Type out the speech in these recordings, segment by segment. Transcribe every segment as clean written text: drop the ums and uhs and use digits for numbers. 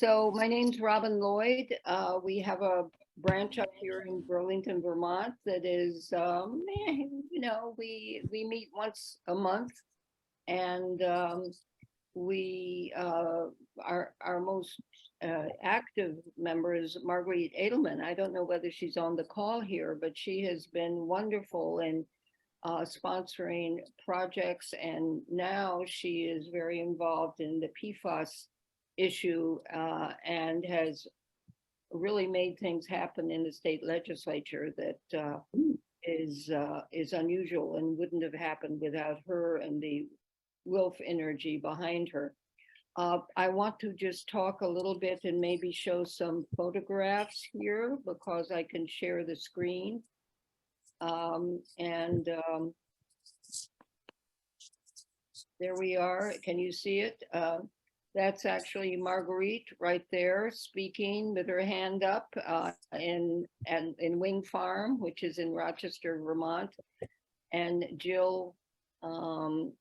So my name's Robin Lloyd. We have a branch up here in Burlington, Vermont that is, we meet once a month, and our most active member is Marguerite Edelman. I don't know whether she's on the call here, but she has been wonderful in sponsoring projects, and now she is very involved in the PFAS issue and has really made things happen in the state legislature that is unusual and wouldn't have happened without her and the WILPF energy behind her. I want to just talk a little bit and maybe show some photographs here because I can share the screen. There we are. Can you see it? That's actually Marguerite right there speaking with her hand up in Wing Farm, which is in Rochester, Vermont. And Jill Clark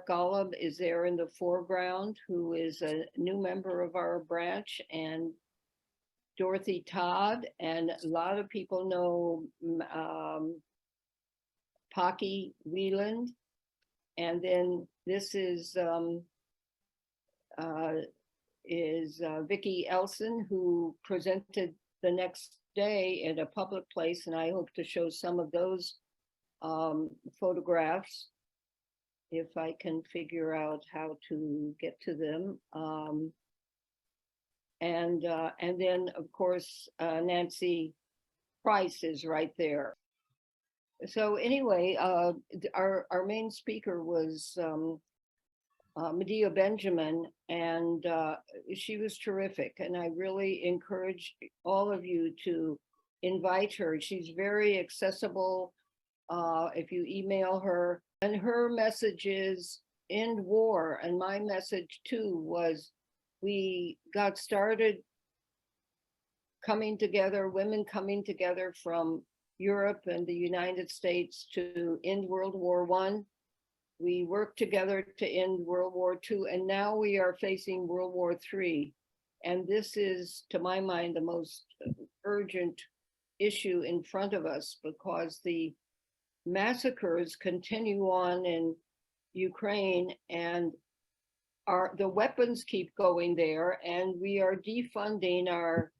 Golub is there in the foreground, who is a new member of our branch, and Dorothy Todd, and a lot of people know Pocky Wieland. And then this is Vicki Elson, who presented the next day at a public place, and I hope to show some of those photographs if I can figure out how to get to them. And then, of course, Nancy Price is right there. So anyway, our main speaker was Medea Benjamin, and she was terrific. And I really encourage all of you to invite her. She's very accessible if you email her. And her message is end war. And my message too was we got started coming together, women coming together from Europe and the United States to end World War I. We worked together to end World War II, and now we are facing World War III. And this is, to my mind, the most urgent issue in front of us because the massacres continue on in Ukraine, and the weapons keep going there, and we are defunding our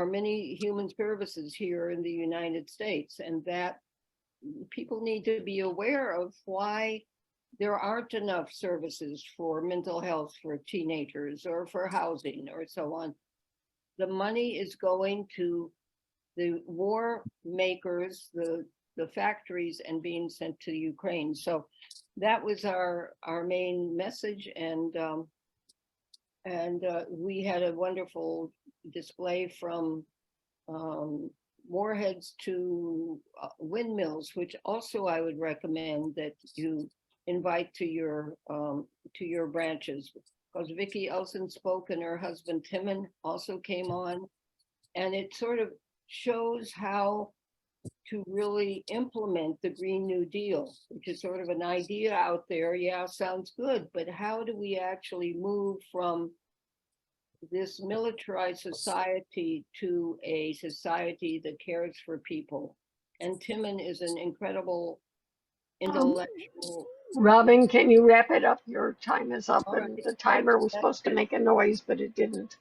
many human services here in the United States, and that people need to be aware of why there aren't enough services for mental health for teenagers or for housing or so on. The money is going to the war makers, the factories, and being sent to Ukraine. So that was our main message, and we had a wonderful display from warheads to windmills, which also I would recommend that you invite to your branches, because Vicki Elson spoke and her husband Timon also came on, and it sort of shows how to really implement the Green New Deal, which is sort of an idea out there. Yeah, sounds good, but how do we actually move from this militarized society to a society that cares for people? And Timon is an incredible intellectual. Robin, can you wrap it up? Your time is up, and Right. the timer was supposed to make a noise, but it didn't.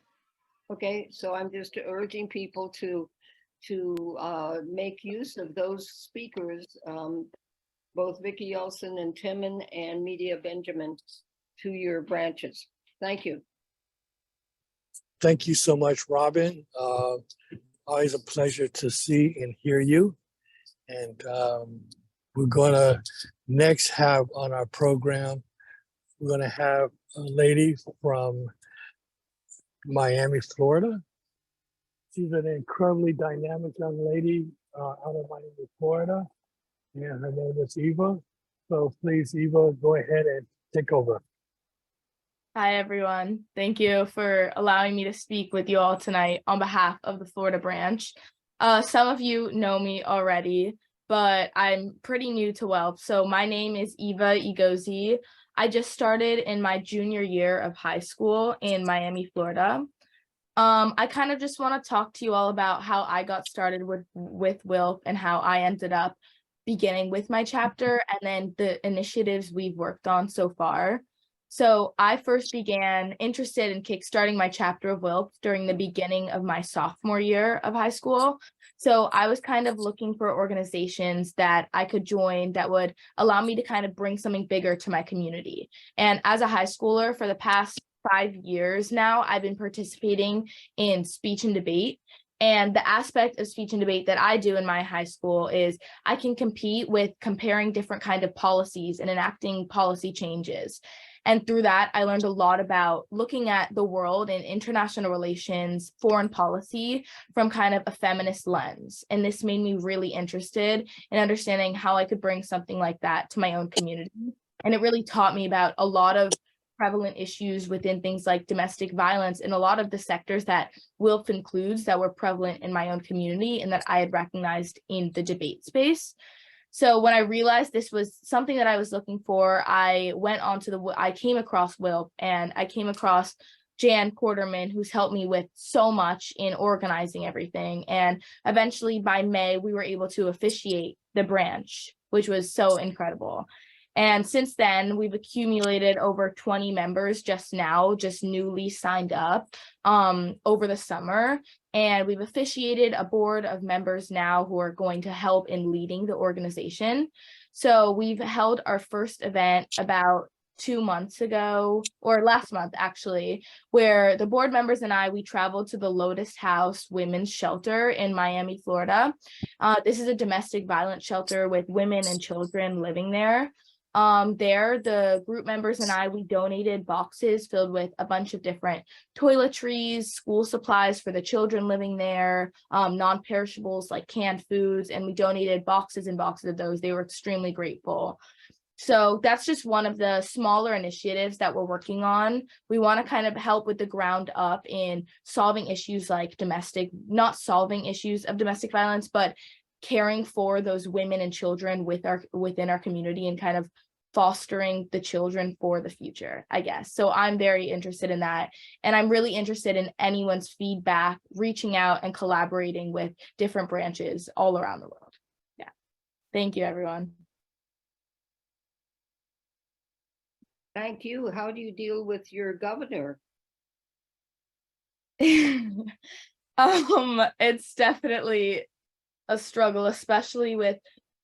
Okay, so I'm just urging people to make use of those speakers, both Vicki Elson and Timon and Medea Benjamin, to your branches. Thank you. Thank you so much, Robin. Always a pleasure to see and hear you. And we're gonna next have on our program, we're gonna have a lady from Miami, Florida. She's an incredibly dynamic young lady out of Miami, Florida, and her name is Eva. So please, Eva, go ahead and take over. Hi, everyone. Thank you for allowing me to speak with you all tonight on behalf of the Florida branch. Some of you know me already, but I'm pretty new to WILPF. So my name is Eva Egozi. I just started in my junior year of high school in Miami, Florida. I kind of just want to talk to you all about how I got started with WILPF and how I ended up beginning with my chapter and then the initiatives we've worked on so far. So I first began interested in kickstarting my chapter of WILPF during the beginning of my sophomore year of high school. So I was kind of looking for organizations that I could join that would allow me to kind of bring something bigger to my community. And as a high schooler for the past 5 years now, I've been participating in speech and debate. And the aspect of speech and debate that I do in my high school is I can compete with comparing different kind of policies and enacting policy changes. And through that, I learned a lot about looking at the world and international relations, foreign policy from kind of a feminist lens. And this made me really interested in understanding how I could bring something like that to my own community. And it really taught me about a lot of prevalent issues within things like domestic violence and a lot of the sectors that WILPF includes that were prevalent in my own community and that I had recognized in the debate space. So when I realized this was something that I was looking for, I came across WILPF and I came across Jan Corderman, who's helped me with so much in organizing everything. And eventually by May, we were able to officiate the branch, which was so incredible. And since then, we've accumulated over 20 members just newly signed up over the summer. And we've officiated a board of members now who are going to help in leading the organization. So we've held our first event about 2 months ago, or last month actually, where the board members and we traveled to the Lotus House Women's Shelter in Miami, Florida. This is a domestic violence shelter with women and children living there. The group members and we donated boxes filled with a bunch of different toiletries, school supplies for the children living there, non-perishables like canned foods, and we donated boxes and boxes of those. They were extremely grateful. So that's just one of the smaller initiatives that we're working on. We want to kind of help with the ground up in solving issues like not solving issues of domestic violence, but caring for those women and children within our community and kind of fostering the children for the future, I guess. So I'm very interested in that. And I'm really interested in anyone's feedback, reaching out and collaborating with different branches all around the world. Yeah. Thank you, everyone. Thank you. How do you deal with your governor? It's definitely a struggle, especially with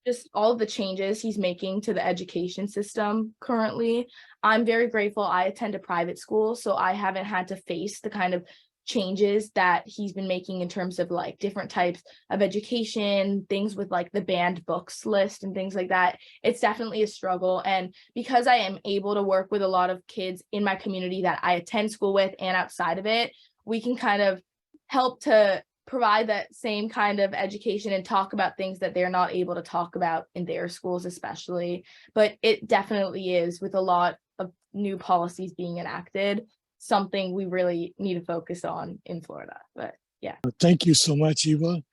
just all of the changes he's making to the education system currently. I'm very grateful I attend a private school, so I haven't had to face the kind of changes that he's been making in terms of like different types of education, things with like the banned books list and things like that. It's definitely a struggle. And because I am able to work with a lot of kids in my community that I attend school with and outside of it, we can kind of help to provide that same kind of education and talk about things that they're not able to talk about in their schools especially. But it definitely is, with a lot of new policies being enacted, something we really need to focus on in Florida. But yeah. Thank you so much, Eva.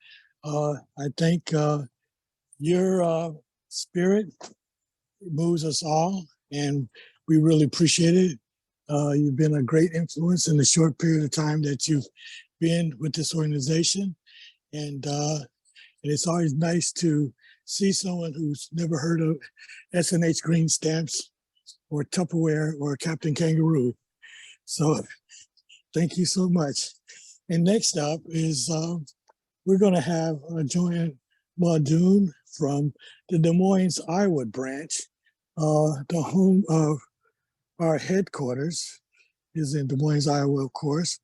I think your spirit moves us all, and we really appreciate it. You've been a great influence in the short period of time that you've been with this organization. And it's always nice to see someone who's never heard of S&H green stamps or Tupperware or Captain Kangaroo. So thank you so much. And next up is we're going to have Joan Muldoon from the Des Moines, Iowa branch. The home of our headquarters is in Des Moines, Iowa, of course.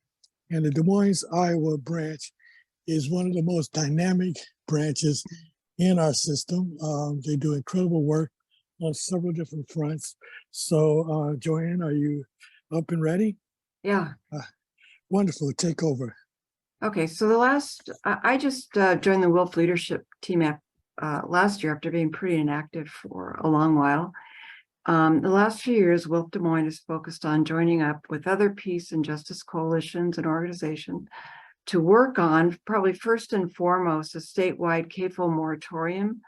And the Des Moines, Iowa branch is one of the most dynamic branches in our system. They do incredible work on several different fronts. So, Joanne, are you up and ready? Yeah. Wonderful. Take over. Okay. So I just joined the WILPF leadership team last year after being pretty inactive for a long while. The last few years, WILPF Des Moines is focused on joining up with other peace and justice coalitions and organizations to work on, probably first and foremost, a statewide CAFO moratorium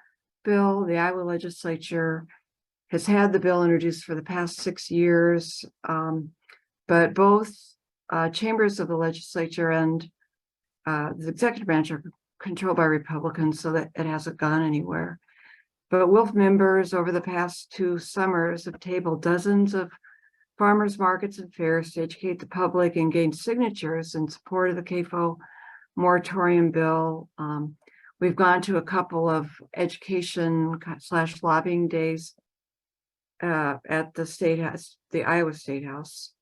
bill. The Iowa legislature has had the bill introduced for the past 6 years. But both chambers of the legislature and the executive branch are controlled by Republicans, so that it hasn't gone anywhere. But WILPF members over the past 2 summers have tabled dozens of farmers markets and fairs to educate the public and gain signatures in support of the CAFO moratorium bill. We've gone to a couple of education/lobbying days at the State House, the Iowa State House,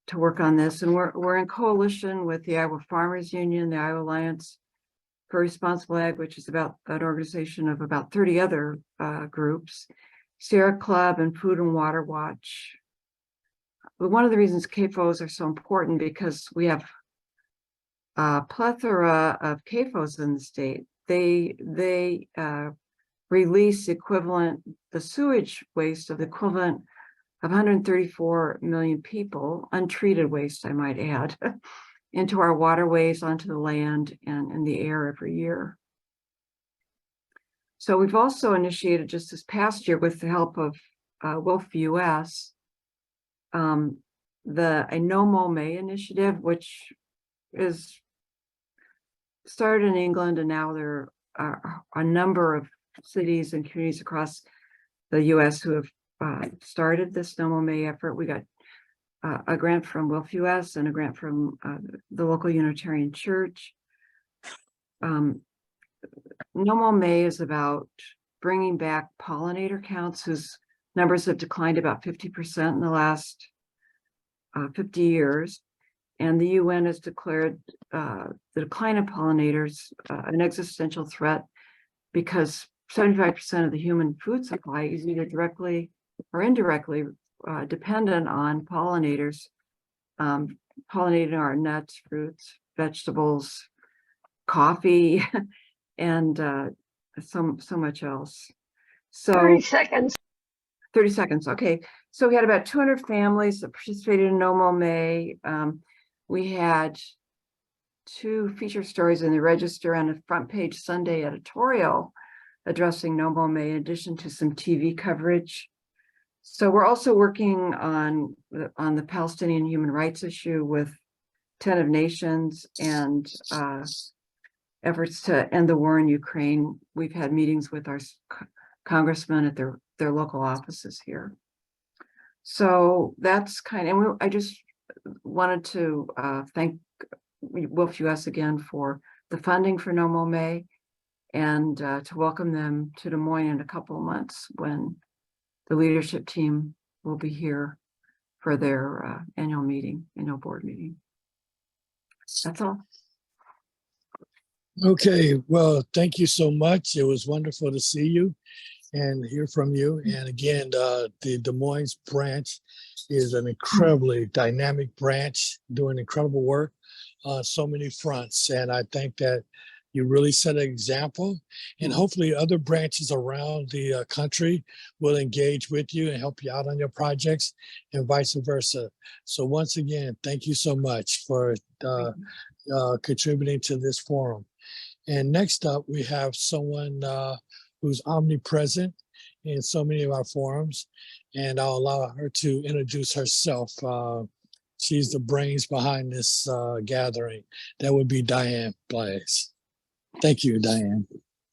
to work on this. And we're in coalition with the Iowa Farmers Union, the Iowa Alliance for Responsible Ag, which is about an organization of about 30 other groups, Sierra Club and Food and Water Watch. But one of the reasons CAFOs are so important because we have a plethora of CAFOs in the state. They release the sewage waste of the equivalent of 134 million people, untreated waste, I might add, into our waterways, onto the land and in the air every year. So we've also initiated just this past year with the help of WILPF US, a No Mow May initiative, which is started in England, and now there are a number of cities and communities across the US who have started this No Mow May effort. We got a grant from WILPF US and a grant from the local Unitarian Church. No Mow May is about bringing back pollinator counts whose numbers have declined about 50% in the last 50 years. And the UN has declared the decline of pollinators an existential threat because 75% of the human food supply is either directly or indirectly dependent on pollinators, pollinating our nuts, fruits, vegetables, coffee, and so much else. So 30 seconds. 30 seconds. Okay. So we had about 200 families that participated in No Mow May. We had 2 feature stories in the Register and a front page Sunday editorial addressing No Mow May, in addition to some TV coverage. So we're also working on the Palestinian human rights issue with 10 of Nations and efforts to end the war in Ukraine. We've had meetings with our congressmen at their local offices here. So that's I just wanted to thank WILPF US again for the funding for No Mow May, and to welcome them to Des Moines in a couple of months when the leadership team will be here for their annual board meeting. That's all. Okay, well, thank you so much. It was wonderful to see you and hear from you. And again, the Des Moines branch is an incredibly dynamic branch doing incredible work on so many fronts. And I think that you really set an example, and hopefully other branches around the country will engage with you and help you out on your projects and vice versa. So once again, thank you so much for contributing to this forum. And next up, we have someone who's omnipresent in so many of our forums, and I'll allow her to introduce herself. She's the brains behind this gathering. That would be Dianne Blais. Thank you, Dianne.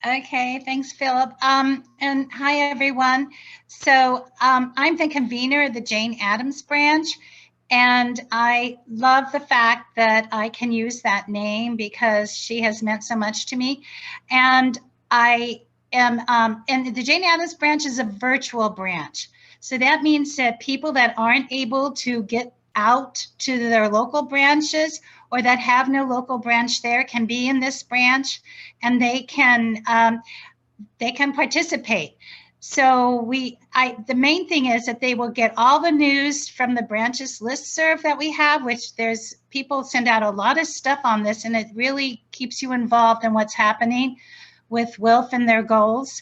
Okay, thanks, Philip. And hi, everyone. So I'm the convener of the Jane Addams branch, and I love the fact that I can use that name because she has meant so much to me. And I am, and the Jane Addams branch is a virtual branch. So that means that people that aren't able to get out to their local branches or that have no local branch there can be in this branch, and they can participate. So the main thing is that they will get all the news from the branches listserv that we have, which people send out a lot of stuff on this, and it really keeps you involved in what's happening with WILPF and their goals.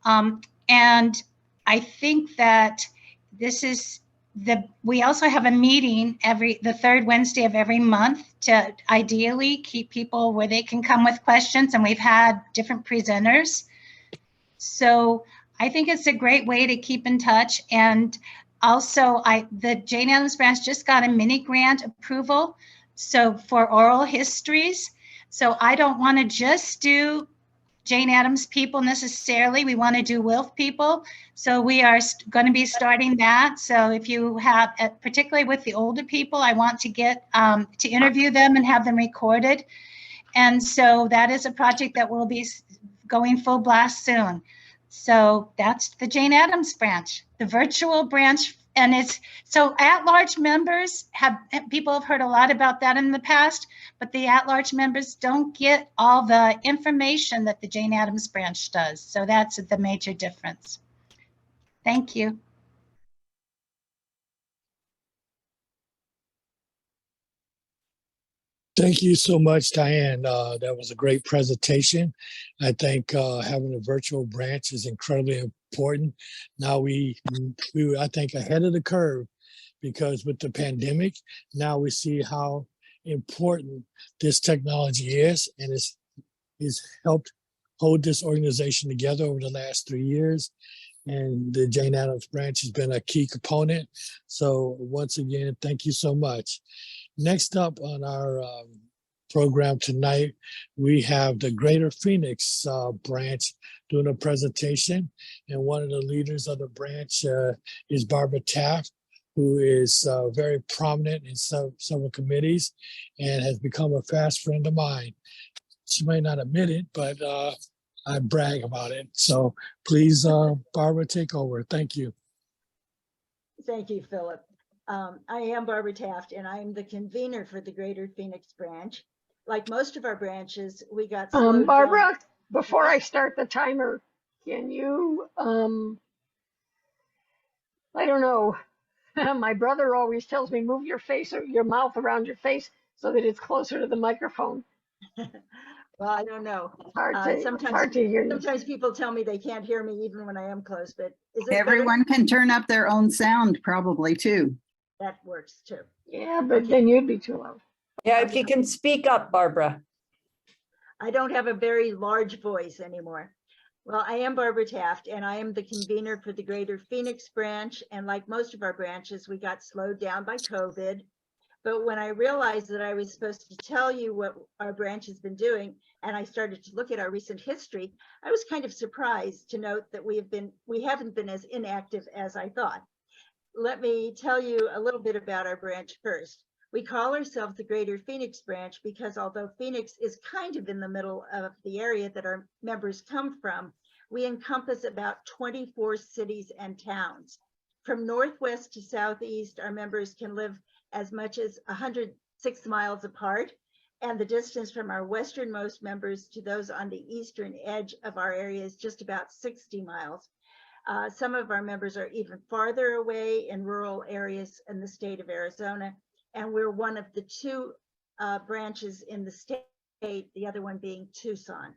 And I think that we also have a meeting the third Wednesday of every month to ideally keep people where they can come with questions, and we've had different presenters. So I think it's a great way to keep in touch. And also, the Jane Addams branch just got a mini grant approval, so for oral histories. So I don't want to just do Jane Addams people necessarily. We want to do WILF people. So we are going to be starting that. So if you have, particularly with the older people, I want to get to interview them and have them recorded. And so that is a project that will be going full blast soon. So that's the Jane Addams branch, the virtual branch. And it's so at-large members people have heard a lot about that in the past, but the at-large members don't get all the information that the Jane Addams branch does. So that's the major difference. Thank you. Thank you so much, Diane. That was a great presentation. I think having a virtual branch is incredibly important. Now we were, I think, ahead of the curve, because with the pandemic, now we see how important this technology is, and it's helped hold this organization together over the last 3 years. And the Jane Addams branch has been a key component. So once again, thank you so much. Next up on our program tonight, we have the Greater Phoenix branch doing a presentation. And one of the leaders of the branch is Barbara Taft, who is very prominent in several committees and has become a fast friend of mine. She may not admit it, but I brag about it. So please, Barbara, take over. Thank you. Thank you, Philip. I am Barbara Taft, and I'm the convener for the Greater Phoenix branch. Like most of our branches, we got slowed down. Barbara, before I start the timer, can you, I don't know, my brother always tells me, move your face or your mouth around your face so that it's closer to the microphone. Well, I don't know. It's hard to hear you. Sometimes people tell me they can't hear me even when I am close, but is it Everyone can turn up their own sound probably too. That works too. Yeah, but then you'd be too loud. Yeah, if you can speak up, Barbara. I don't have a very large voice anymore. Well, I am Barbara Taft, and I am the convener for the Greater Phoenix branch. And like most of our branches, we got slowed down by COVID. But when I realized that I was supposed to tell you what our branch has been doing, and I started to look at our recent history, I was kind of surprised to note that we haven't been as inactive as I thought. Let me tell you a little bit about our branch first. We call ourselves the Greater Phoenix branch because although Phoenix is kind of in the middle of the area that our members come from, we encompass about 24 cities and towns. From northwest to southeast, our members can live as much as 106 miles apart, and the distance from our westernmost members to those on the eastern edge of our area is just about 60 miles. Some of our members are even farther away in rural areas in the state of Arizona, and we're one of the two branches in the state, the other one being Tucson.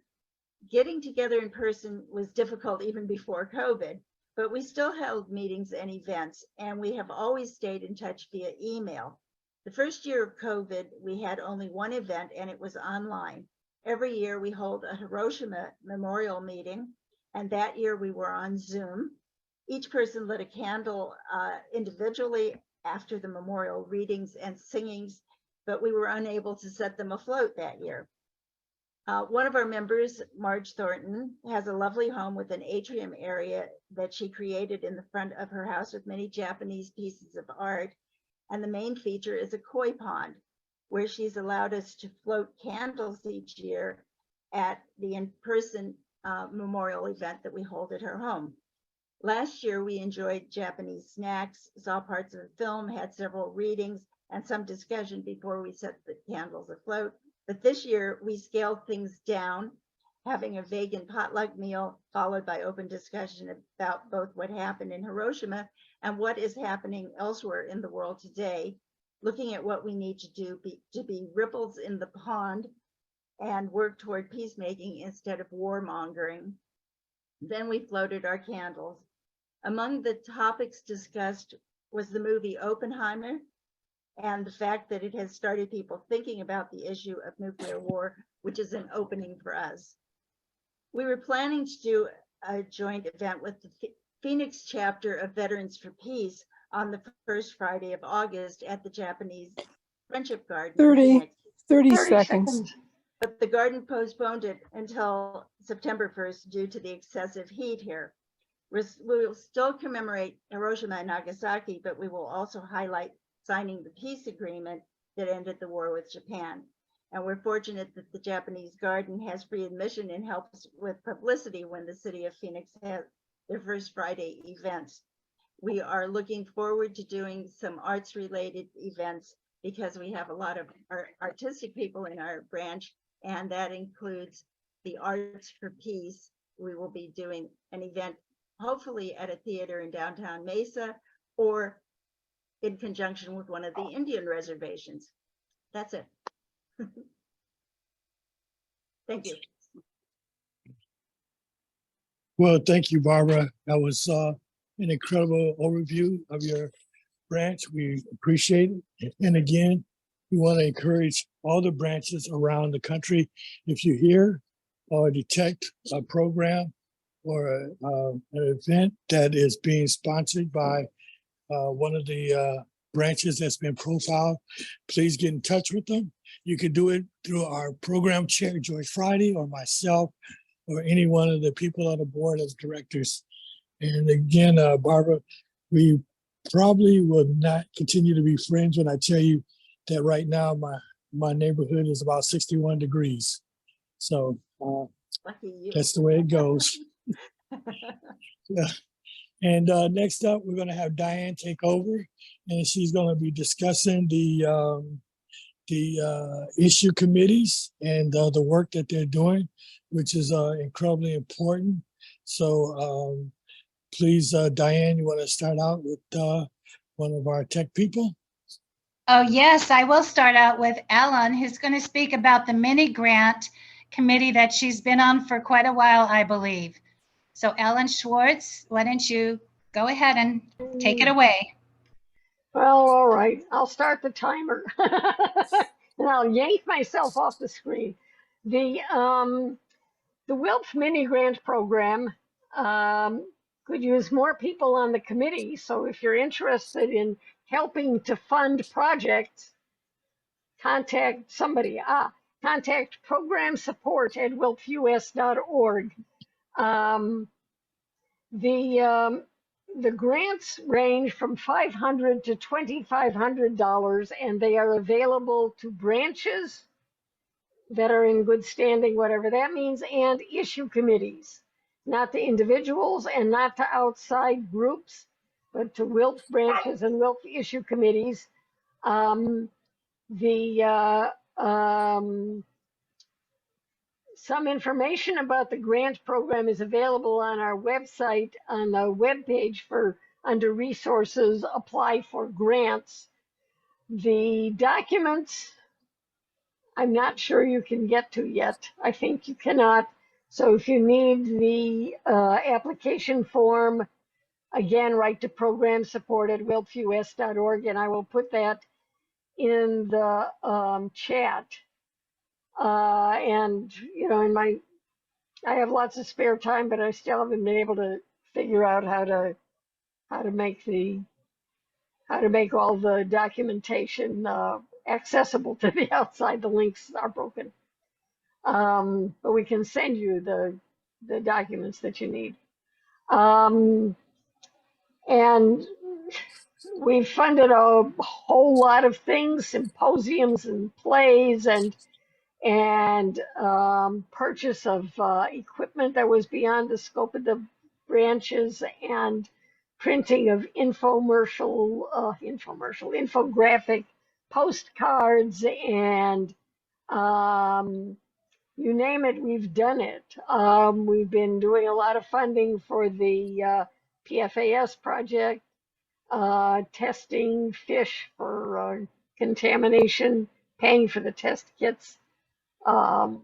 Getting together in person was difficult even before COVID, but we still held meetings and events, and we have always stayed in touch via email. The first year of COVID, we had only one event, and it was online. Every year we hold a Hiroshima memorial meeting, and that year we were on Zoom. Each person lit a candle individually after the memorial readings and singings, but we were unable to set them afloat that year. One of our members, Marge Thornton, has a lovely home with an atrium area that she created in the front of her house with many Japanese pieces of art. And the main feature is a koi pond, where she's allowed us to float candles each year at the in-person memorial event that we hold at her home. Last year, we enjoyed Japanese snacks, saw parts of a film, had several readings, and some discussion before we set the candles afloat. But this year, we scaled things down, having a vegan potluck meal followed by open discussion about both what happened in Hiroshima and what is happening elsewhere in the world today, looking at what we need to do to be ripples in the pond and work toward peacemaking instead of warmongering. Then we floated our candles. Among the topics discussed was the movie Oppenheimer and the fact that it has started people thinking about the issue of nuclear war, which is an opening for us. We were planning to do a joint event with the Phoenix chapter of Veterans for Peace on the first Friday of August at the Japanese Friendship Garden. in 30 Phoenix. 30 30 seconds. But the garden postponed it until September 1st due to the excessive heat here. We will still commemorate Hiroshima and Nagasaki, but we will also highlight signing the peace agreement that ended the war with Japan. And we're fortunate that the Japanese garden has free admission and helps with publicity when the city of Phoenix has their first Friday events. We are looking forward to doing some arts related events because we have a lot of artistic people in our branch, and that includes the Arts for Peace. We will be doing an event hopefully at a theater in downtown Mesa or in conjunction with one of the Indian reservations. That's it. Thank you. Well, thank you, Barbara. That was an incredible overview of your branch. We appreciate it. And again, we want to encourage all the branches around the country. If you hear or detect a program or an event that is being sponsored by one of the branches that's been profiled, please get in touch with them. You can do it through our program chair, George Friday, or myself, or any one of the people on the board of directors. And again, Barbara, we probably will not continue to be friends when I tell you that right now my neighborhood is about 61 degrees. So Lucky you. that's the way it goes. Yeah. And next up, we're going to have Diane take over, and she's going to be discussing the issue committees and the work that they're doing, which is incredibly important. So please, Diane, you want to start out with one of our tech people? Oh, yes, I will start out with Ellen, who's going to speak about the mini grant committee that she's been on for quite a while, I believe. So Ellen Schwartz, why don't you go ahead and take it away? Well, all right. I'll start the timer. And I'll yank myself off the screen. The WILPF mini grant program could use more people on the committee. So if you're interested in helping to fund projects, contact somebody. Contact program support at wilpfus.org. The grants range from $500 to $2,500, and they are available to branches that are in good standing, whatever that means, and issue committees, not to individuals and not to outside groups, but to WILPF branches and WILPF issue committees. Some information about the grant program is available on our website on the webpage under resources, apply for grants. The documents, I'm not sure you can get to yet. I think you cannot. So if you need the application form, again, write to program support at wilpfus.org, and I will put that in the chat. And you know, I have lots of spare time, but I still haven't been able to figure out how to make all the documentation accessible to the outside. The links are broken, but we can send you the documents that you need. And we've funded a whole lot of things, symposiums and plays and purchase of equipment that was beyond the scope of the branches, and printing of infographic postcards, and you name it, we've done it. We've been doing a lot of funding for the PFAS project, testing fish for contamination, paying for the test kits. So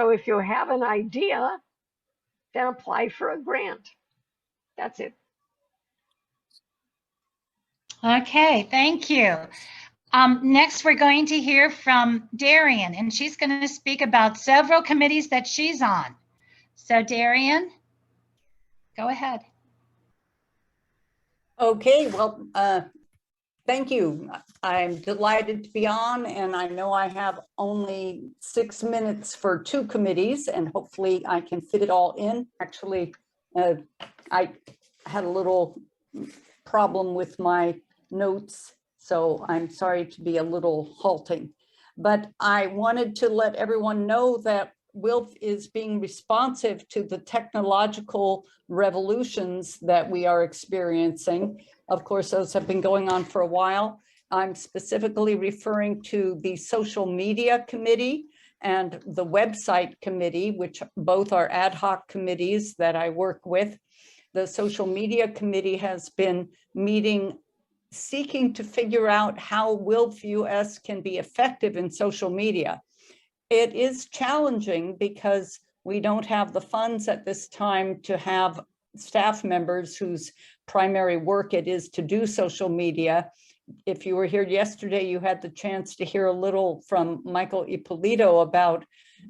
if you have an idea, then apply for a grant. That's it. Okay, thank you. Next, we're going to hear from Dianne, and she's going to speak about several committees that she's on. So Dianne, go ahead. Okay, well, thank you. I'm delighted to be on, and I know I have only 6 minutes for 2 committees, and hopefully I can fit it all in. Actually, I had a little problem with my notes, so I'm sorry to be a little halting. But I wanted to let everyone know that WILPF is being responsive to the technological revolutions that we are experiencing. Of course, those have been going on for a while. I'm specifically referring to the social media committee and the website committee, which both are ad hoc committees that I work with. The social media committee has been meeting, seeking to figure out how WILPF US can be effective in social media. It is challenging because we don't have the funds at this time to have staff members whose primary work it is to do social media. If you were here yesterday, you had the chance to hear a little from Michael Ippolito about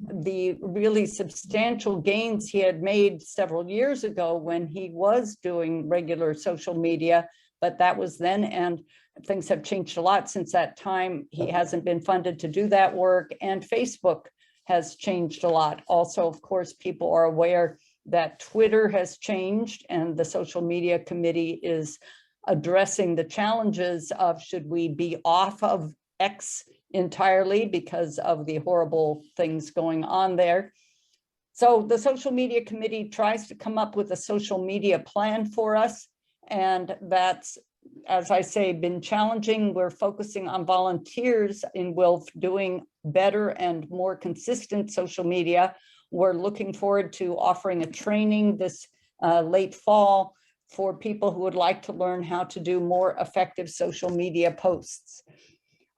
the really substantial gains he had made several years ago when he was doing regular social media, but that was then, and things have changed a lot since that time. He hasn't been funded to do that work, and Facebook has changed a lot. Also, of course, people are aware that Twitter has changed, and the social media committee is addressing the challenges of should we be off of X entirely because of the horrible things going on there. So the social media committee tries to come up with a social media plan for us, and that's, as I say, been challenging. We're focusing on volunteers in WILPF doing better and more consistent social media. We're looking forward to offering a training this late fall for people who would like to learn how to do more effective social media posts.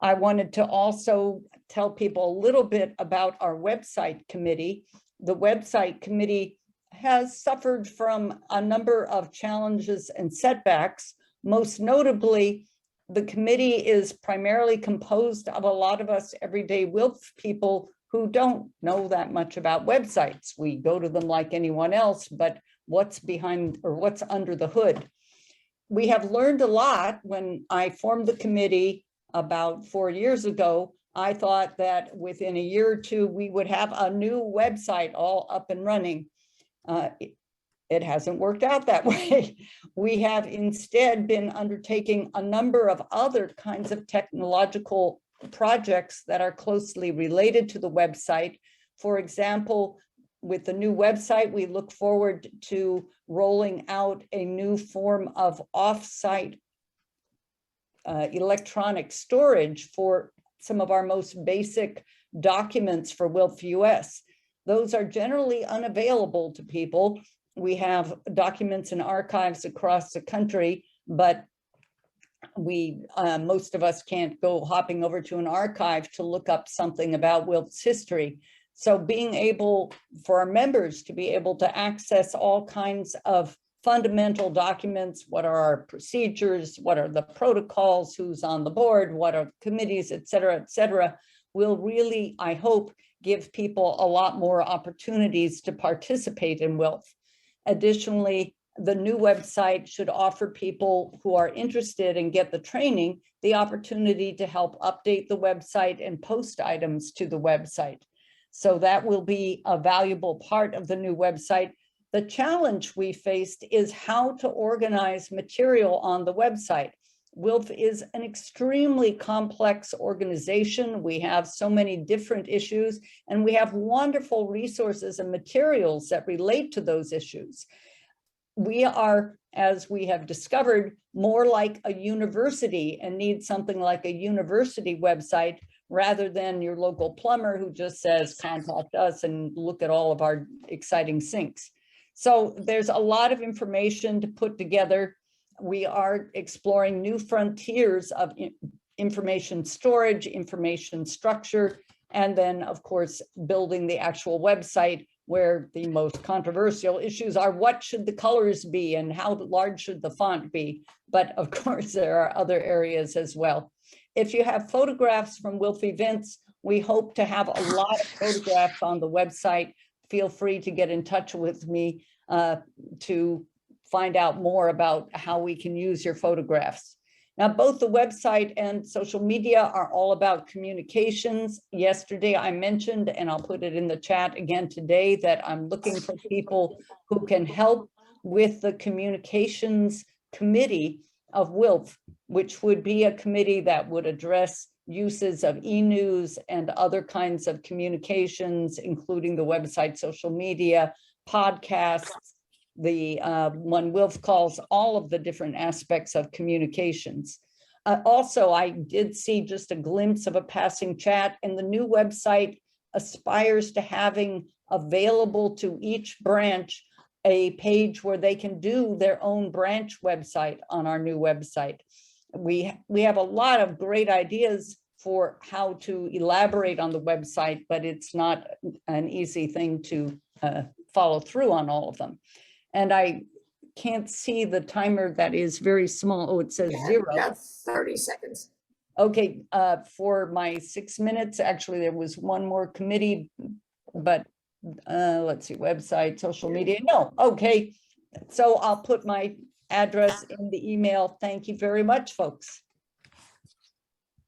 I wanted to also tell people a little bit about our website committee. The website committee has suffered from a number of challenges and setbacks. Most notably, the committee is primarily composed of a lot of us everyday WILPF people who don't know that much about websites. We go to them like anyone else, but what's behind or what's under the hood? We have learned a lot. When I formed the committee about 4 years ago, I thought that within a year or two, we would have a new website all up and running. It hasn't worked out that way. We have instead been undertaking a number of other kinds of technological projects that are closely related to the website. For example, with the new website, we look forward to rolling out a new form of off-site electronic storage for some of our most basic documents for WILPF US. Those are generally unavailable to people. We have documents and archives across the country, but most of us can't go hopping over to an archive to look up something about WILPF's history. So being able for our members to be able to access all kinds of fundamental documents, what are our procedures, what are the protocols, who's on the board, what are committees, et cetera, will really, I hope, give people a lot more opportunities to participate in WILPF. Additionally, the new website should offer people who are interested and get the training the opportunity to help update the website and post items to the website. So that will be a valuable part of the new website. The challenge we faced is how to organize material on the website. WILPF is an extremely complex organization. We have so many different issues, and we have wonderful resources and materials that relate to those issues. We are, as we have discovered, more like a university and need something like a university website rather than your local plumber who just says, contact us and look at all of our exciting sinks. So there's a lot of information to put together. We are exploring new frontiers of information storage, information structure, and then, of course, building the actual website where the most controversial issues are what should the colors be and how large should the font be. But of course, there are other areas as well. If you have photographs from WILPF events, we hope to have a lot of photographs on the website. Feel free to get in touch with me to find out more about how we can use your photographs. Now, both the website and social media are all about communications. Yesterday, I mentioned, and I'll put it in the chat again today, that I'm looking for people who can help with the communications committee of WILPF, which would be a committee that would address uses of e-news and other kinds of communications, including the website, social media, podcasts, the one WILPF calls all of the different aspects of communications. Also, I did see just a glimpse of a passing chat, and the new website aspires to having available to each branch a page where they can do their own branch website on our new website. We have a lot of great ideas for how to elaborate on the website, but it's not an easy thing to follow through on all of them. And I can't see the timer that is very small. Oh, it says 0. That's 30 seconds. Okay, for my 6 minutes, actually, there was one more committee, but let's see, website, social media. No, okay. So I'll put my address in the email. Thank you very much, folks.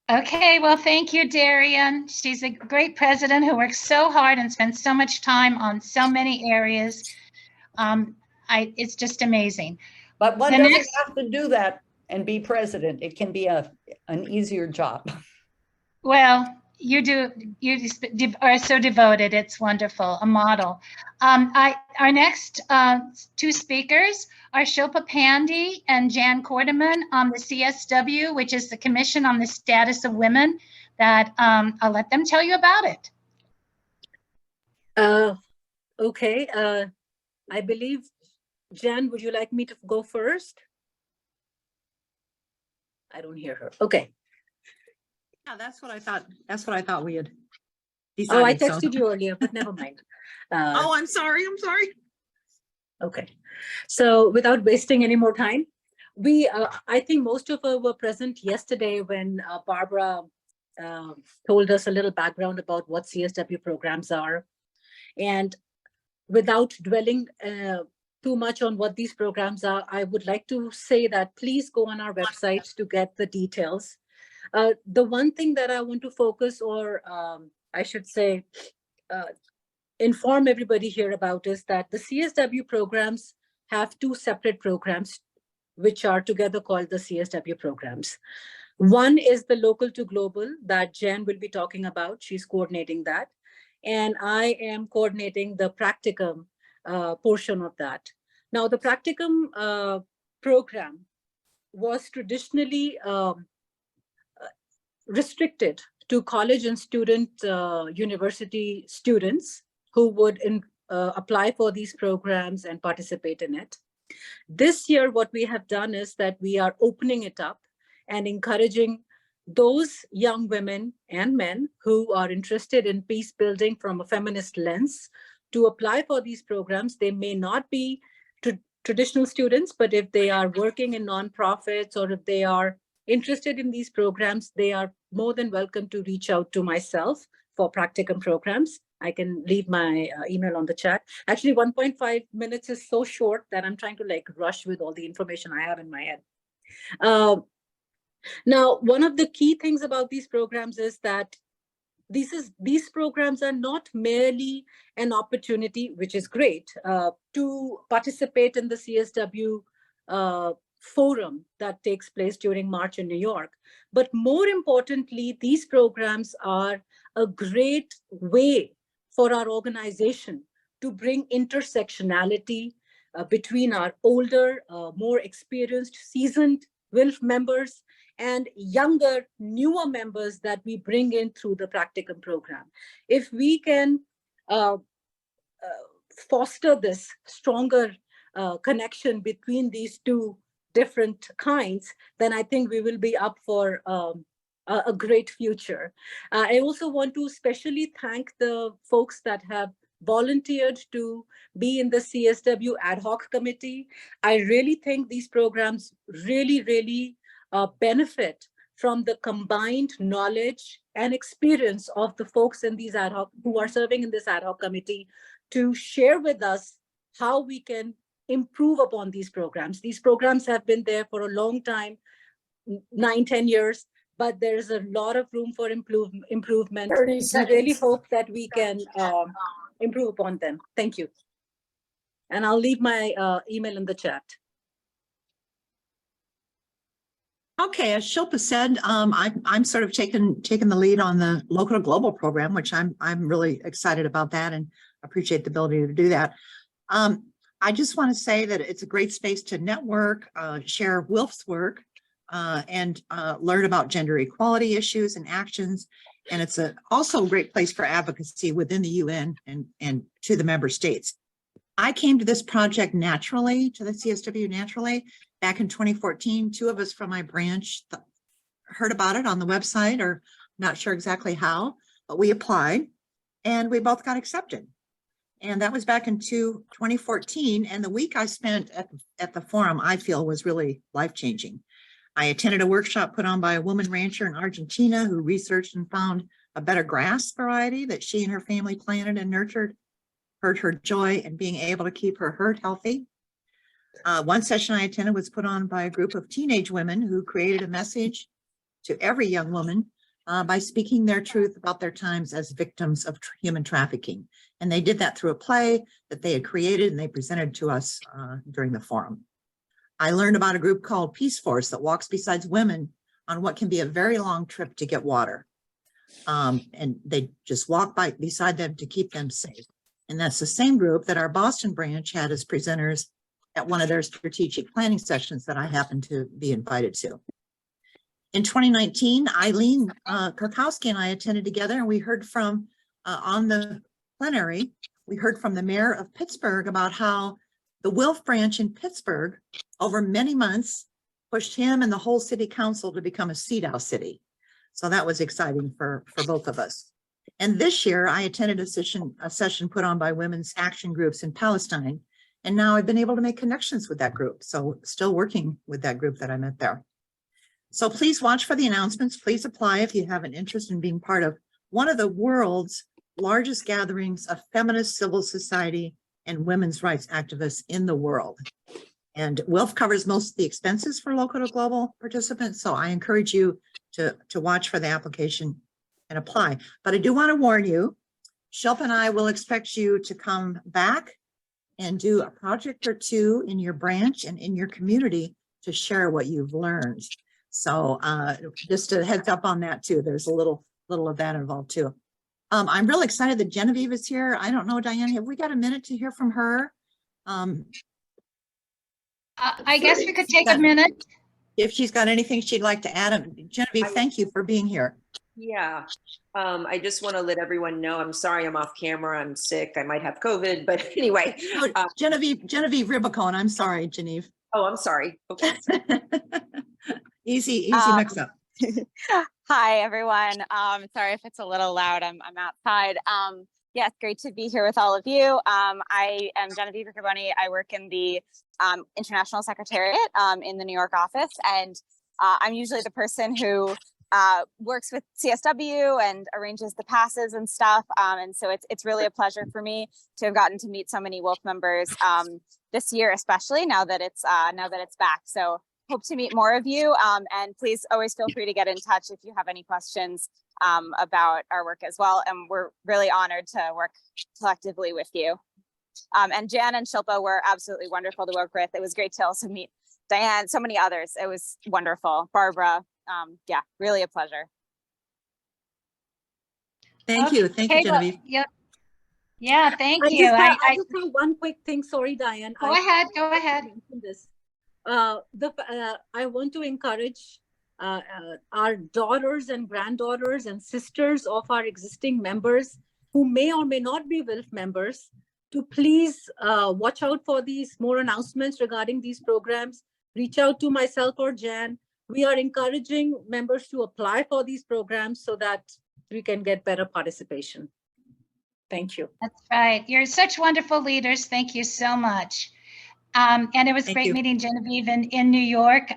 Okay, well, thank you, Dianne. She's a great president who works so hard and spends so much time on so many areas. It's just amazing. But one doesn't have to do that and be president. It can be an easier job. Well, you are so devoted. It's wonderful, a model. Our next two speakers are Shilpa Pandey and Jan Corderman on the CSW, which is the Commission on the Status of Women, that I'll let them tell you about it. Okay, I believe, Jan, would you like me to go first? I don't hear her. Okay. Yeah, that's what I thought. That's what I thought we had decided. Oh, I texted you earlier, but never mind. Oh, I'm sorry. I'm sorry. Okay. So without wasting any more time, I think most of us were present yesterday when Barbara told us a little background about what CSW programs are. And without dwelling too much on what these programs are, I would like to say that please go on our website to get the details. The one thing that I want to focus, or I should say, inform everybody here about is that the CSW programs have two separate programs, which are together called the CSW programs. One is the local to global that Jen will be talking about. She's coordinating that. And I am coordinating the practicum portion of that. Now, the practicum program was traditionally restricted to college and university students who would apply for these programs and participate in it. This year, what we have done is that we are opening it up and encouraging those young women and men who are interested in peace building from a feminist lens to apply for these programs. They may not be traditional students, but if they are working in nonprofits or if they are interested in these programs, they are more than welcome to reach out to myself for practicum programs. I can leave my email on the chat. Actually, 1.5 minutes is so short that I'm trying to rush with all the information I have in my head. Now, one of the key things about these programs is that these programs are not merely an opportunity, which is great, to participate in the CSW forum that takes place during March in New York. But more importantly, these programs are a great way for our organization to bring intersectionality between our older, more experienced, seasoned WILPF members and younger, newer members that we bring in through the practicum program. If we can foster this stronger connection between these two different kinds, then I think we will be up for a great future. I also want to especially thank the folks that have volunteered to be in the CSW ad hoc committee. I really think these programs really benefit from the combined knowledge and experience of the folks in these ad hoc who are serving in this ad hoc committee to share with us how we can improve upon these programs. These programs have been there for a long time, 9-10 years, but there's a lot of room for improvement. 30 We seconds. really hope that we can improve upon them. Thank you. And I'll leave my email in the chat. Okay, as Shilpa said, I'm sort of taking the lead on the local to global program, which I'm really excited about that and appreciate the ability to do that. I just want to say that it's a great space to network, share WILPF's work, and learn about gender equality issues and actions. And it's also a great place for advocacy within the UN and to the member states. I came to this project naturally, to the CSW naturally, back in 2014. Two of us from my branch heard about it on the website, or not sure exactly how, but we applied and we both got accepted. And that was back in 2014. And the week I spent at the forum, I feel, was really life-changing. I attended a workshop put on by a woman rancher in Argentina who researched and found a better grass variety that she and her family planted and nurtured. Heard her joy in being able to keep her herd healthy. One session I attended was put on by a group of teenage women who created a message to every young woman by speaking their truth about their times as victims of human trafficking. And they did that through a play that they had created and they presented to us during the forum. I learned about a group called Peace Force that walks beside women on what can be a very long trip to get water. And they just walk beside them to keep them safe. And that's the same group that our Boston branch had as presenters at one of their strategic planning sessions that I happened to be invited to. In 2019, Eileen Kurkowski and I attended together, and we heard from, on the plenary, we heard from the mayor of Pittsburgh about how the WILPF branch in Pittsburgh, over many months, pushed him and the whole city council to become a CEDAW city. So that was exciting for both of us. And this year I attended a session put on by women's action groups in Palestine. And now I've been able to make connections with that group. So still working with that group that I met there. So please watch for the announcements. Please apply if you have an interest in being part of one of the world's largest gatherings of feminist civil society and women's rights activists in the world. And WILPF covers most of the expenses for local to global participants. So I encourage you to watch for the application and apply. But I do want to warn you, Shilpa and I will expect you to come back and do a project or two in your branch and in your community to share what you've learned. So just a heads up on that too. There's a little of that involved too. I'm really excited that Genevieve is here. I don't know, Diane, have we got a minute to hear from her? I guess we could take a minute. If she's got anything she'd like to add. Genevieve, thank you for being here. Yeah, I just want to let everyone know, I'm sorry I'm off camera, I'm sick, I might have COVID, but anyway. Genevieve Ribicone, I'm sorry, Genevieve. Oh, I'm sorry. Okay. Easy mix up. Hi, everyone. Sorry if it's a little loud, I'm outside. Yeah, it's great to be here with all of you. I am Genevieve Riccorboni. I work in the International Secretariat in the New York office, and I'm usually the person who works with CSW and arranges the passes and stuff. And so it's really a pleasure for me to have gotten to meet so many WILPF members this year, especially now that it's back. So hope to meet more of you. And please always feel free to get in touch if you have any questions about our work as well. And we're really honored to work collectively with you. And Jan and Shilpa were absolutely wonderful to work with. It was great to also meet Diane, so many others. It was wonderful. Barbara. Yeah, really a pleasure. Thank you. Thank you, Genevieve. Well, yep. Yeah, thank I you. just have one quick thing. Sorry, Diane. Go ahead. This. I want to encourage our daughters and granddaughters and sisters of our existing members who may or may not be WILPF members to please watch out for these more announcements regarding these programs. Reach out to myself or Jan. We are encouraging members to apply for these programs so that we can get better participation. Thank you. That's right. You're such wonderful leaders. Thank you so much. And it was Thank great you. meeting Genevieve in New York.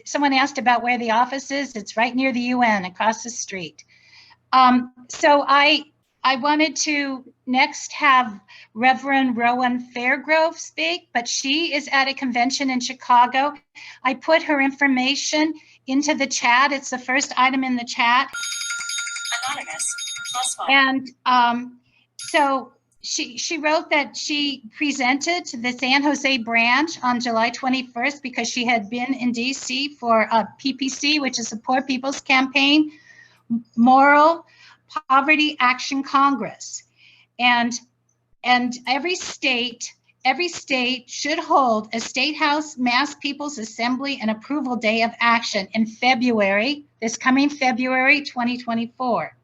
Someone asked about where the office is. It's right near the UN across the street. So I wanted to next have Reverend Rowan Fairgrove speak, but she is at a convention in Chicago. I put her information into the chat. It's the first item in the chat. Anonymous, +1. And so she wrote that she presented to the San Jose branch on July 21st because she had been in DC for a PPC, which is the Poor People's Campaign Moral Poverty Action Congress. And every state should hold a State House Mass People's Assembly and Approval Day of Action in February, this coming February 2024.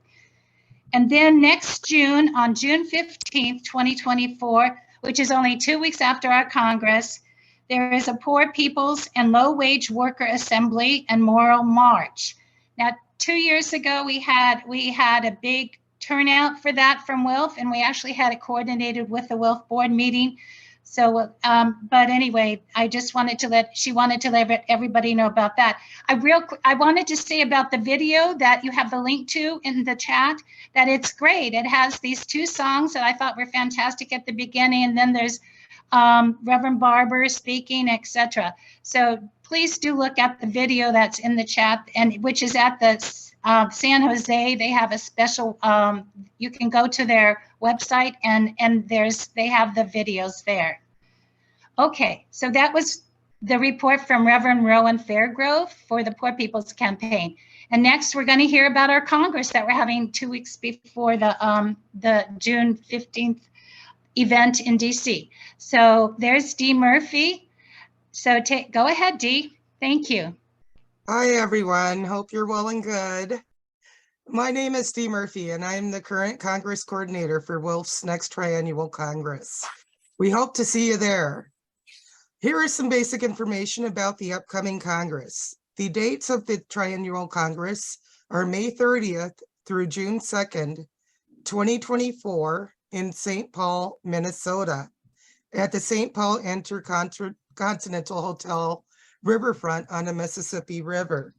And then next June, on June 15th, 2024, which is only 2 weeks after our Congress, there is a Poor People's and Low Wage Worker Assembly and Moral March. Now, 2 years ago, we had a big turnout for that from WILPF, and we actually had it coordinated with the WILPF board meeting. So, but anyway, I just wanted to let everybody know about that. I wanted to say about the video that you have the link to in the chat, that it's great. It has these 2 songs that I thought were fantastic at the beginning, and then there's Reverend Barber speaking, etc. So please do look at the video that's in the chat, and which is at the San Jose. They have a special, you can go to their website and they have the videos there. Okay, so that was the report from Reverend Rowan Fairgrove for the Poor People's Campaign. And next we're going to hear about our Congress that we're having 2 weeks before the June 15th event in DC. So there's Dee Murphy. So go ahead, Dee. Thank you. Hi, everyone. Hope you're well and good. My name is Dee Murphy, and I am the current Congress coordinator for WILPF's next Triennial Congress. We hope to see you there. Here is some basic information about the upcoming Congress. The dates of the Triennial Congress are May 30th through June 2nd, 2024 in St. Paul, Minnesota, at the St. Paul Intercontinental Hotel Riverfront on the Mississippi River.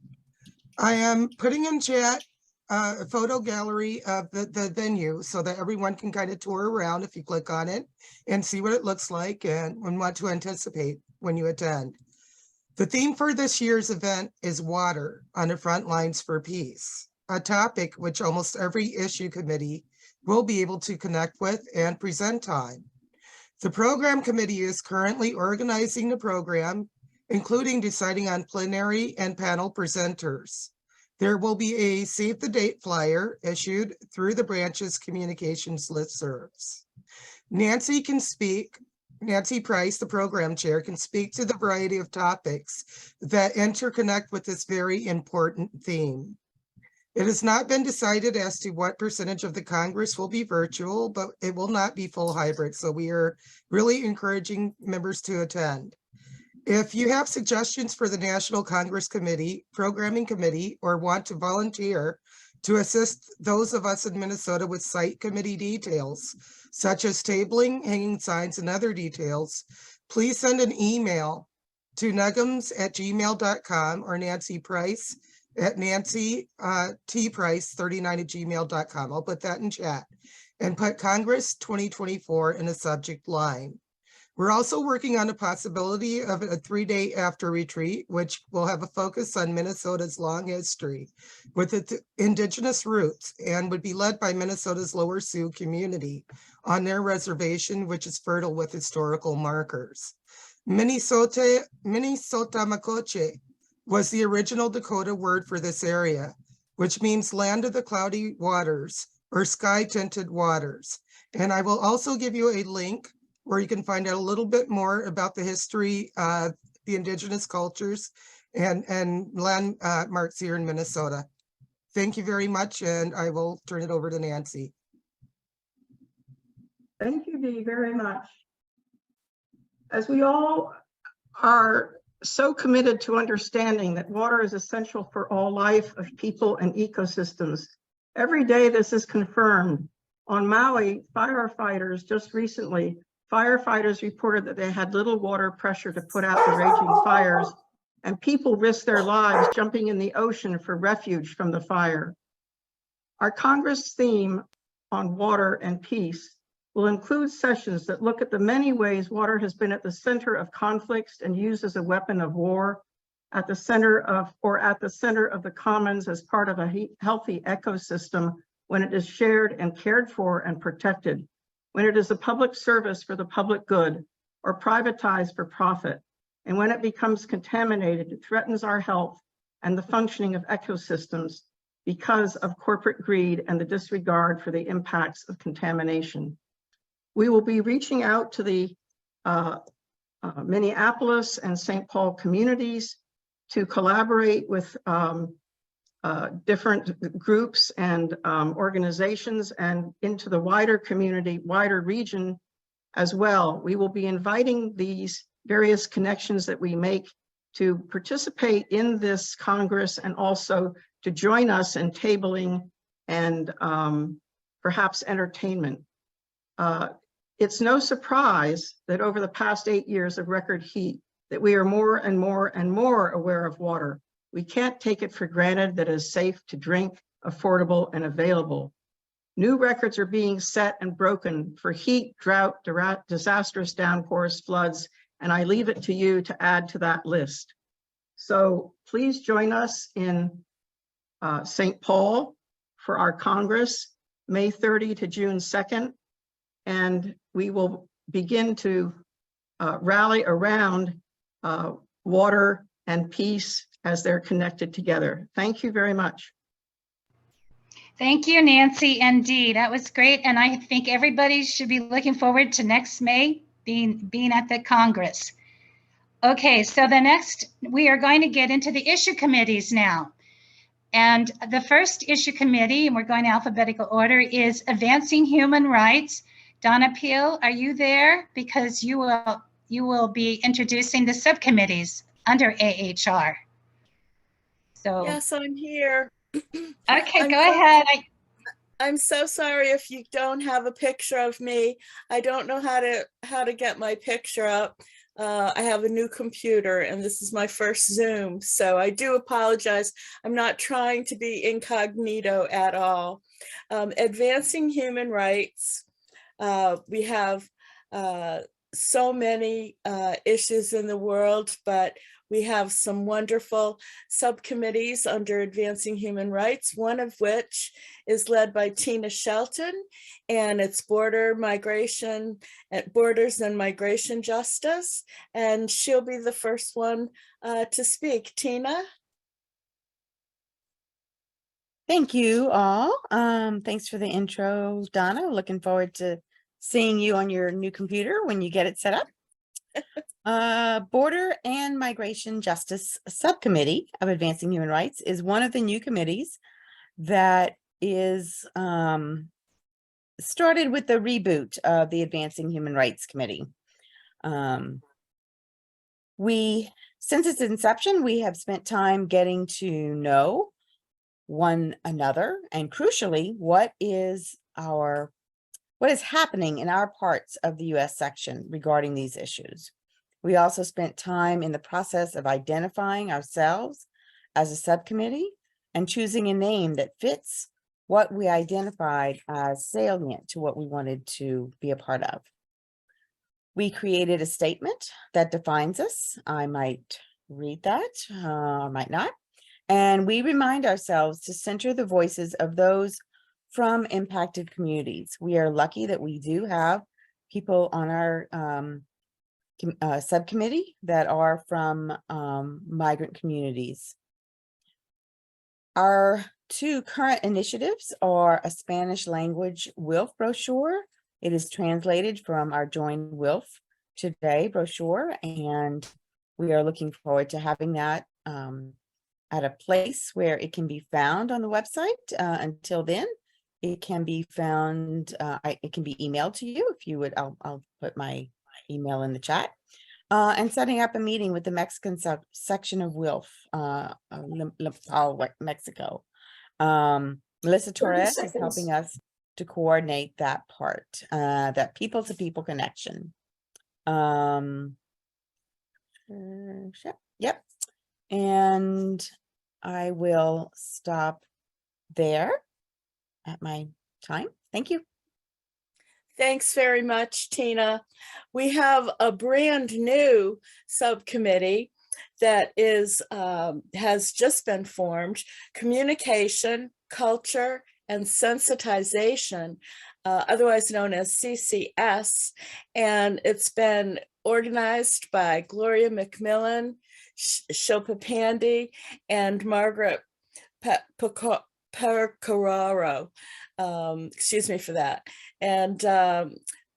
I am putting in chat a photo gallery of the venue so that everyone can kind of tour around if you click on it and see what it looks like and what to anticipate when you attend. The theme for this year's event is water on the front lines for peace, a topic which almost every issue committee will be able to connect with and present on. The program committee is currently organizing the program, including deciding on plenary and panel presenters. There will be a save the date flyer issued through the branch's communications listservs. Nancy Price, the program chair, can speak to the variety of topics that interconnect with this very important theme. It has not been decided as to what percentage of the Congress will be virtual, but it will not be full hybrid. So we are really encouraging members to attend. If you have suggestions for the National Congress Committee, Programming Committee, or want to volunteer to assist those of us in Minnesota with site committee details, such as tabling, hanging signs, and other details, please send an email to nuggums@gmail.com or Nancy Price at nancytprice39@gmail.com. I'll put that in chat and put Congress 2024 in a subject line. We're also working on the possibility of a 3-day after retreat, which will have a focus on Minnesota's long history with its indigenous roots and would be led by Minnesota's Lower Sioux community on their reservation, which is fertile with historical markers. Minnesota Makoche was the original Dakota word for this area, which means land of the cloudy waters or sky tinted waters. And I will also give you a link where you can find out a little bit more about the history of the indigenous cultures and landmarks here in Minnesota. Thank you very much, and I will turn it over to Nancy. Thank you, Dee, very much. As we all are so committed to understanding that water is essential for all life of people and ecosystems, every day this is confirmed On Maui, firefighters just recently, firefighters reported that they had little water pressure to put out the raging fires, and people risked their lives jumping in the ocean for refuge from the fire. Our Congress theme on water and peace will include sessions that look at the many ways water has been at the center of conflicts and used as a weapon of war, at the center of the commons as part of a healthy ecosystem when it is shared and cared for and protected, when it is a public service for the public good or privatized for profit, and when it becomes contaminated, it threatens our health and the functioning of ecosystems because of corporate greed and the disregard for the impacts of contamination. We will be reaching out to the Minneapolis and St. Paul communities to collaborate with different groups and organizations and into the wider community, wider region as well. We will be inviting these various connections that we make to participate in this Congress and also to join us in tabling and perhaps entertainment. It's no surprise that over the past 8 years of record heat, that we are more and more and more aware of water. We can't take it for granted that it is safe to drink, affordable, and available. New records are being set and broken for heat, drought, disastrous downpours, floods, and I leave it to you to add to that list. So please join us in St. Paul for our Congress, May 30 to June 2nd, and we will begin to rally around water and peace as they're connected together. Thank you very much. Thank you, Nancy and Dee. That was great. And I think everybody should be looking forward to next May being at the Congress. Okay, so the next, we are going to get into the issue committees now. And the first issue committee, and we're going alphabetical order, is Advancing Human Rights. Donna Peel, are you there? Because you will be introducing the subcommittees under AHR. So yes, I'm here. Okay, go ahead. I'm so sorry if you don't have a picture of me. I don't know how to get my picture up. I have a new computer and this is my first Zoom, so I do apologize. I'm not trying to be incognito at all. Advancing human rights. We have so many issues in the world, but we have some wonderful subcommittees under Advancing Human Rights, one of which is led by Tina Shelton, and it's Borders and Migration Justice, and she'll be the first one to speak. Tina? Thank you all. Thanks for the intro, Donna. Looking forward to seeing you on your new computer when you get it set up. Border and Migration Justice Subcommittee of Advancing Human Rights is one of the new committees that is started with the reboot of the Advancing Human Rights Committee. Since its inception, we have spent time getting to know one another and crucially, what is happening in our parts of the US section regarding these issues. We also spent time in the process of identifying ourselves as a subcommittee and choosing a name that fits what we identified as salient to what we wanted to be a part of. We created a statement that defines us. I might read that, I might not. And we remind ourselves to center the voices of those from impacted communities. We are lucky that we do have people on our subcommittee that are from migrant communities. Our two current initiatives are a Spanish language WILF brochure. It is translated from our Join WILF Today brochure, and we are looking forward to having that at a place where it can be found on the website. Until then, it can be found, it can be emailed to you if you would. I'll put my email in the chat. And setting up a meeting with the Mexican section of WILF, Mexico. Melissa Torres is helping us to coordinate that part, that people-to-people connection. Yep. And I will stop there at my time. Thank you. Thanks very much, Tina. We have a brand new subcommittee that is has just been formed: communication, culture, and sensitization, otherwise known as CCS. And it's been organized by Gloria McMillan, Shilpa Pandey, and Margaret Percararo. Excuse me for that. And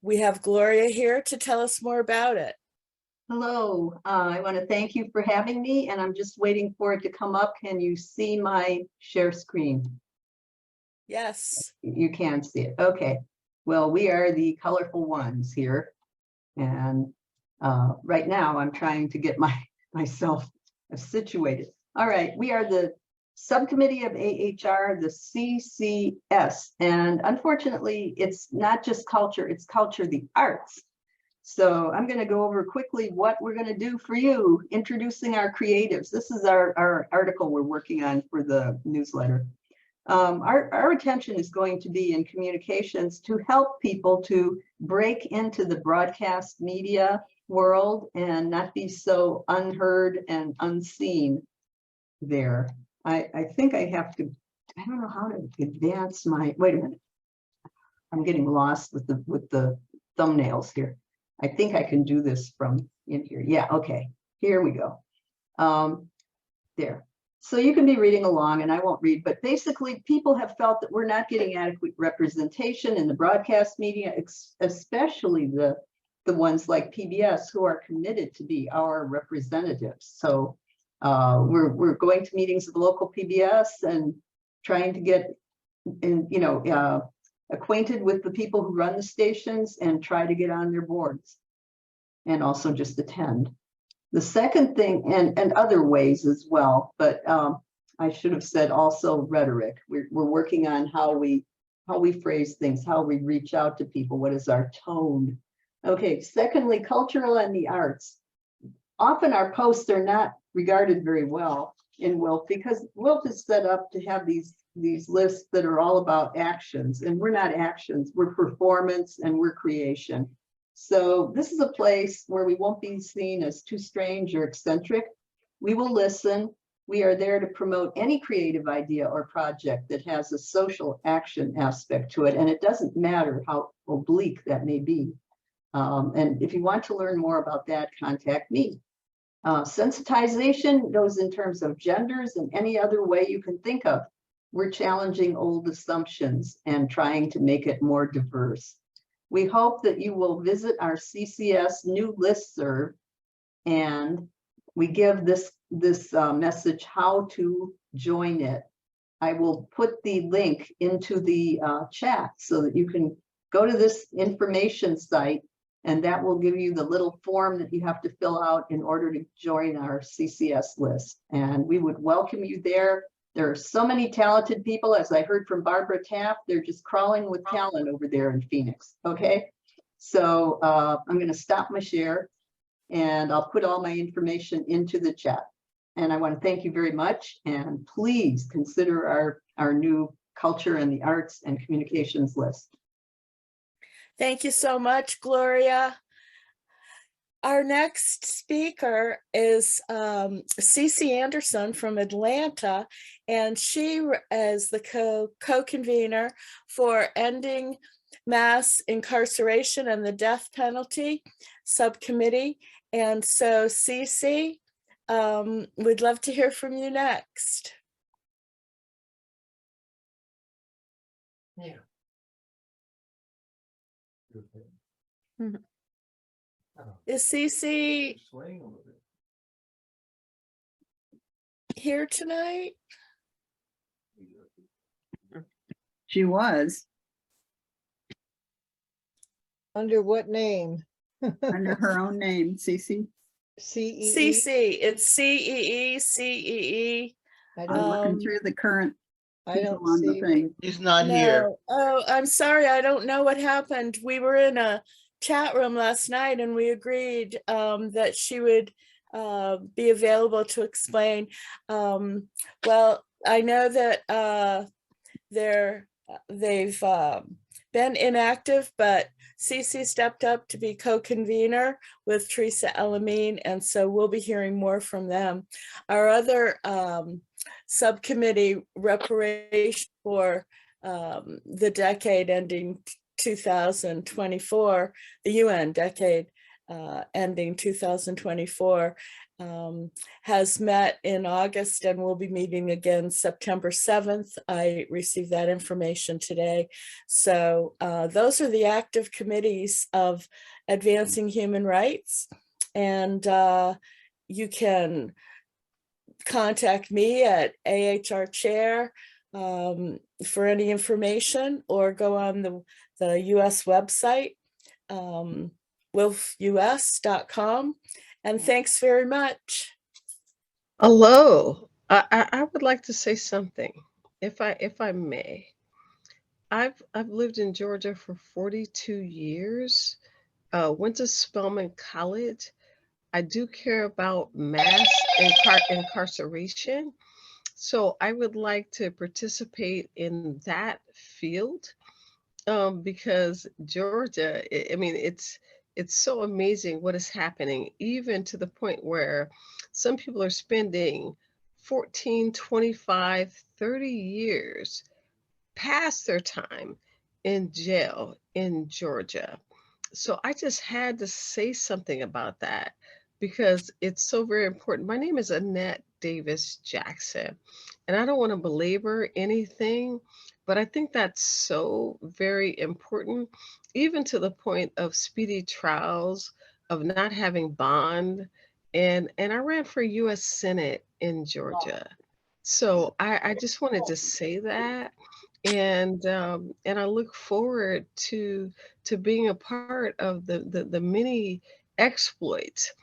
we have Gloria here to tell us more about it. Hello, I want to thank you for having me, and I'm just waiting for it to come up. Can you see my share screen? Yes. You can see it. Okay. Well, we are the colorful ones here. And right now I'm trying to get myself situated. All right. We are the subcommittee of AHR, the CCS. And unfortunately, it's not just culture, it's culture, the arts. So I'm going to go over quickly what we're going to do for you, introducing our creatives. This is our article we're working on for the newsletter. Our attention is going to be in communications to help people to break into the broadcast media world and not be so unheard and unseen there. I think I have to, I don't know how to advance my, wait a minute. I'm getting lost with the thumbnails here. I think I can do this from in here. Yeah, okay, here we go. There. So you can be reading along and I won't read, but basically people have felt that we're not getting adequate representation in the broadcast media, especially the ones like PBS who are committed to be our representatives. So we're going to meetings of local PBS and trying to get acquainted with the people who run the stations and try to get on their boards and also just attend. The second thing, and other ways as well, but I should have said also rhetoric. We're working on how we phrase things, how we reach out to people, what is our tone. Okay, secondly, cultural and the arts. Often our posts are not regarded very well in WILPF because WILPF is set up to have these lists that are all about actions, and we're not actions, we're performance and we're creation. So this is a place where we won't be seen as too strange or eccentric. We will listen. We are there to promote any creative idea or project that has a social action aspect to it. And it doesn't matter how oblique that may be. And if you want to learn more about that, contact me. Sensitization goes in terms of genders and any other way you can think of. We're challenging old assumptions and trying to make it more diverse. We hope that you will visit our CCS new listserv, and we give this message how to join it. I will put the link into the chat so that you can go to this information site, and that will give you the little form that you have to fill out in order to join our CCS list. And we would welcome you there. There are so many talented people, as I heard from Barbara Taft, they're just crawling with talent over there in Phoenix, okay? So I'm gonna stop my share and I'll put all my information into the chat. And I wanna thank you very much, and please consider our new culture and the arts and communications list. Thank you so much, Gloria. Our next speaker is Cece Anderson from Atlanta, and she is the co-convener for Ending Mass Incarceration and the Death Penalty Subcommittee. And so Cece, we'd love to hear from you next. Yeah. Mm-hmm. Is Cece here tonight? She was. Under what name? Under her own name, Cece. C-E-E? Cece, it's C-E-E, C-E-E. I'm looking through the current I don't on the see. thing. He's not here. No. Oh, I'm sorry. I don't know what happened. We were in a chat room last night and we agreed that she would be available to explain. Well, I know that they've been inactive, but Cece stepped up to be co-convener with Teresa Elamine, and so we'll be hearing more from them. Our other subcommittee, reparation for the decade ending 2024, the UN decade ending 2024, has met in August and will be meeting again September 7th. I received that information today. So those are the active committees of advancing human rights. And you can contact me at AHR Chair for any information, or go on the US website, WILPFUS.com. And thanks very much. Hello. I would like to say something, if I may. I've lived in Georgia for 42 years. Went to Spelman College. I do care about mass incarceration. So I would like to participate in that field because Georgia, I mean, it's so amazing what is happening, even to the point where some people are spending 14, 25, 30 years past their time in jail in Georgia. So I just had to say something about that because it's so very important. My name is Annette Davis Jackson, and I don't want to belabor anything, but I think that's so very important, even to the point of speedy trials, of not having bond. And I ran for US Senate in Georgia. So I just wanted to say that. And I look forward to being a part of the many exploits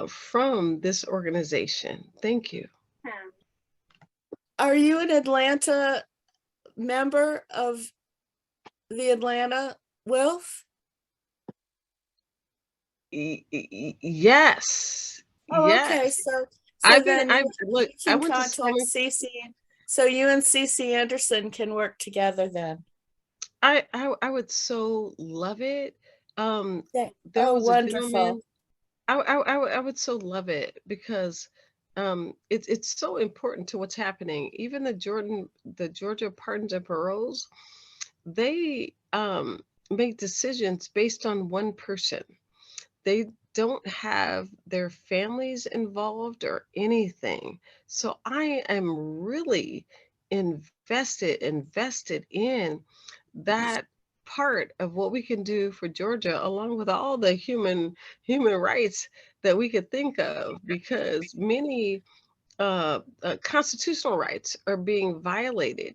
from this organization. Thank you. Are you an Atlanta member of the Atlanta WILPF? Yes. Oh, yes. okay. So I've then been, you I can went to contact Spelman. Cece. So you and Cece Anderson can work together then. I would so love it. There Oh, was a wonderful. gentleman. I would so love it because it's so important to what's happening. Even the Georgia pardons and paroles, they make decisions based on one person. They don't have their families involved or anything. So I am really invested in that part of what we can do for Georgia, along with all the human rights that we could think of, because many constitutional rights are being violated.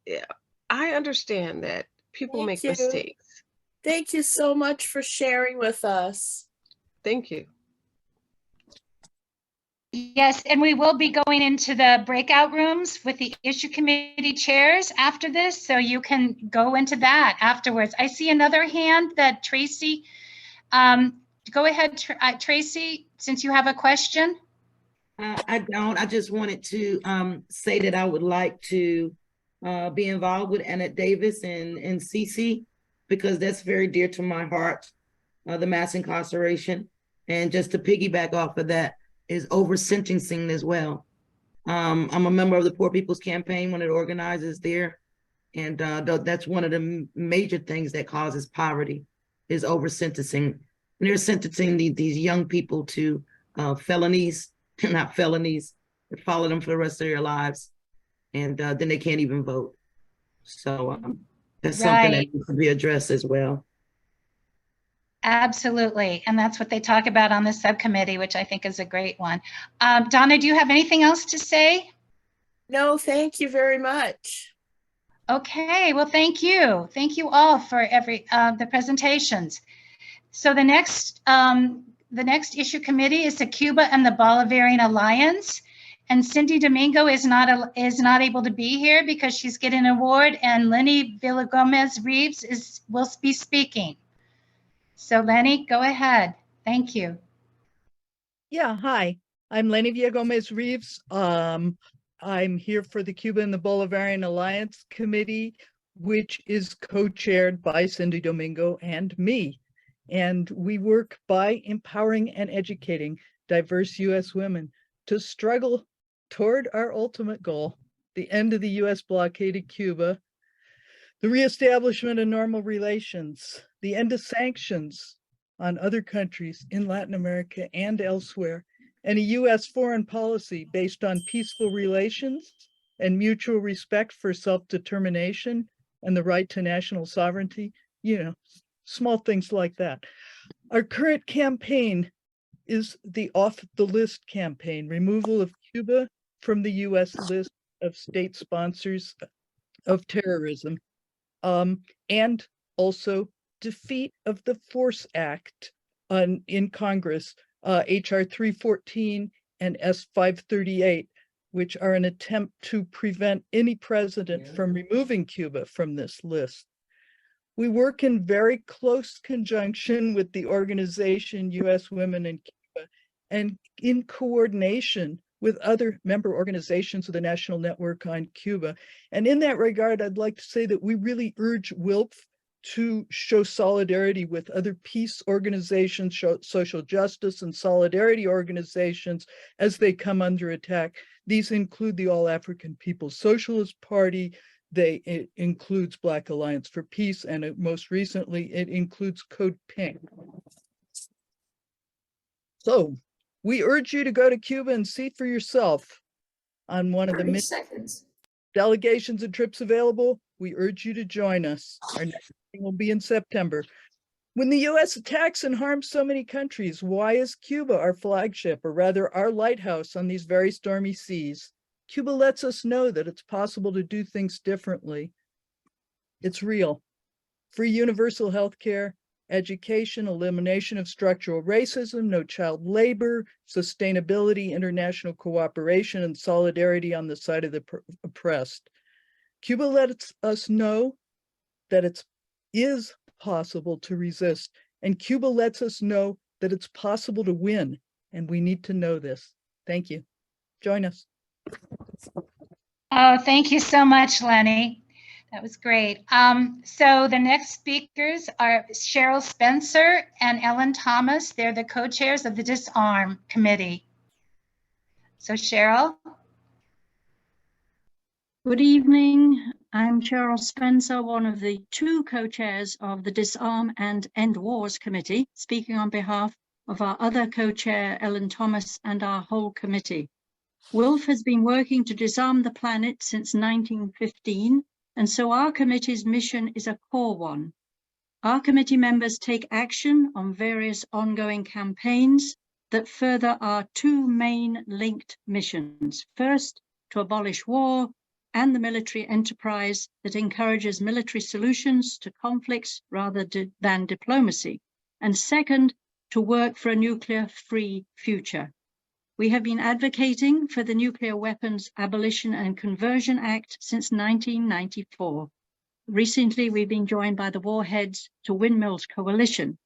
Yeah, I understand that people Thank make you. mistakes. Thank you so much for sharing with us. Thank you. Yes, and we will be going into the breakout rooms with the issue committee chairs after this, so you can go into that afterwards. I see another hand that Tracy, go ahead, Tracy, since you have a question. I don't. I just wanted to say that I would like to be involved with Annette Davis and Cece, because that's very dear to my heart, the mass incarceration. And just to piggyback off of that is over sentencing as well. I'm a member of the Poor People's Campaign when it organizes there. And that's one of the major things that causes poverty is over sentencing. And they're sentencing these young people to felonies, not felonies, that follow them for the rest of their lives. And then they can't even vote. So that's something that needs to be addressed as well. Absolutely. And that's what they talk about on the subcommittee, which I think is a great one. Donna, do you have anything else to say? No, thank you very much. Okay, well, thank you. Thank you all for the presentations. So the next issue committee is the Cuba and the Bolivarian Alliance. And Cindy Domingo is not able to be here because she's getting an award, and Lenny Villagomez-Reeves will be speaking. So Lenny, go ahead. Thank you. Yeah, hi. I'm Lenny Villagomez-Reeves. I'm here for the Cuba and the Bolivarian Alliance Committee, which is co-chaired by Cindy Domingo and me. And we work by empowering and educating diverse U.S. women to struggle toward our ultimate goal, the end of the U.S. blockade of Cuba, the reestablishment of normal relations, the end of sanctions on other countries in Latin America and elsewhere, and a U.S. foreign policy based on peaceful relations and mutual respect for self-determination and the right to national sovereignty, you know, small things like that. Our current campaign is the Off the List campaign, removal of Cuba from the U.S. list of state sponsors of terrorism, and also defeat of the Force Act in Congress, H.R. 314 and S. 538, which are an attempt to prevent any president from removing Cuba from this list. We work in very close conjunction with the organization U.S. Women in Cuba and in coordination with other member organizations of the National Network on Cuba. And in that regard, I'd like to say that we really urge WILPF to show solidarity with other peace organizations, social justice and solidarity organizations as they come under attack. These include the All African People's Socialist Party. It includes Black Alliance for Peace, and most recently, it includes Code Pink. So we urge you to go to Cuba and see for yourself on one of the many delegations and trips available. We urge you to join us. Our next meeting will be in September. When the U.S. attacks and harms so many countries, why is Cuba our flagship, or rather our lighthouse on these very stormy seas? Cuba lets us know that it's possible to do things differently. It's real. Free universal health care, education, elimination of structural racism, no child labor, sustainability, international cooperation, and solidarity on the side of the oppressed. Cuba lets us know that it is possible to resist, and Cuba lets us know that it's possible to win, and we need to know this. Thank you. Join us. Oh, thank you so much, Lenny. That was great. So the next speakers are Cheryl Spencer and Ellen Thomas. They're the co-chairs of the Disarm Committee. So Cheryl. Good evening. I'm Cheryl Spencer, one of the two co-chairs of the Disarm and End Wars Committee, speaking on behalf of our other co-chair, Ellen Thomas, and our whole committee. WILPF has been working to disarm the planet since 1915, and so our committee's mission is a core one. Our committee members take action on various ongoing campaigns that further our two main linked missions. First, to abolish war and the military enterprise that encourages military solutions to conflicts rather than diplomacy. And second, to work for a nuclear-free future. We have been advocating for the Nuclear Weapons Abolition and Conversion Act since 1994. Recently, we've been joined by the Warheads to Windmills Coalition.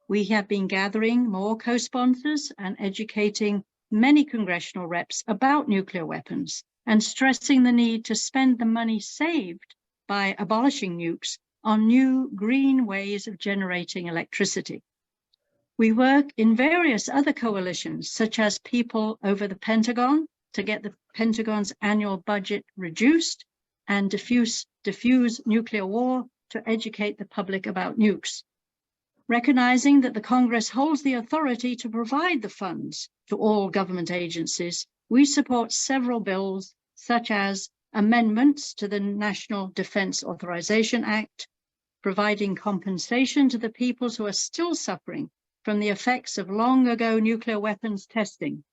We have been gathering more co-sponsors and educating many congressional reps about nuclear weapons and stressing the need to spend the money saved by abolishing nukes on new green ways of generating electricity. We work in various other coalitions, such as People Over the Pentagon, to get the Pentagon's annual budget reduced, and diffuse nuclear war to educate the public about nukes. Recognizing that the Congress holds the authority to provide the funds to all government agencies, we support several bills, such as amendments to the National Defense Authorization Act, providing compensation to the peoples who are still suffering from the effects of long ago nuclear weapons testing.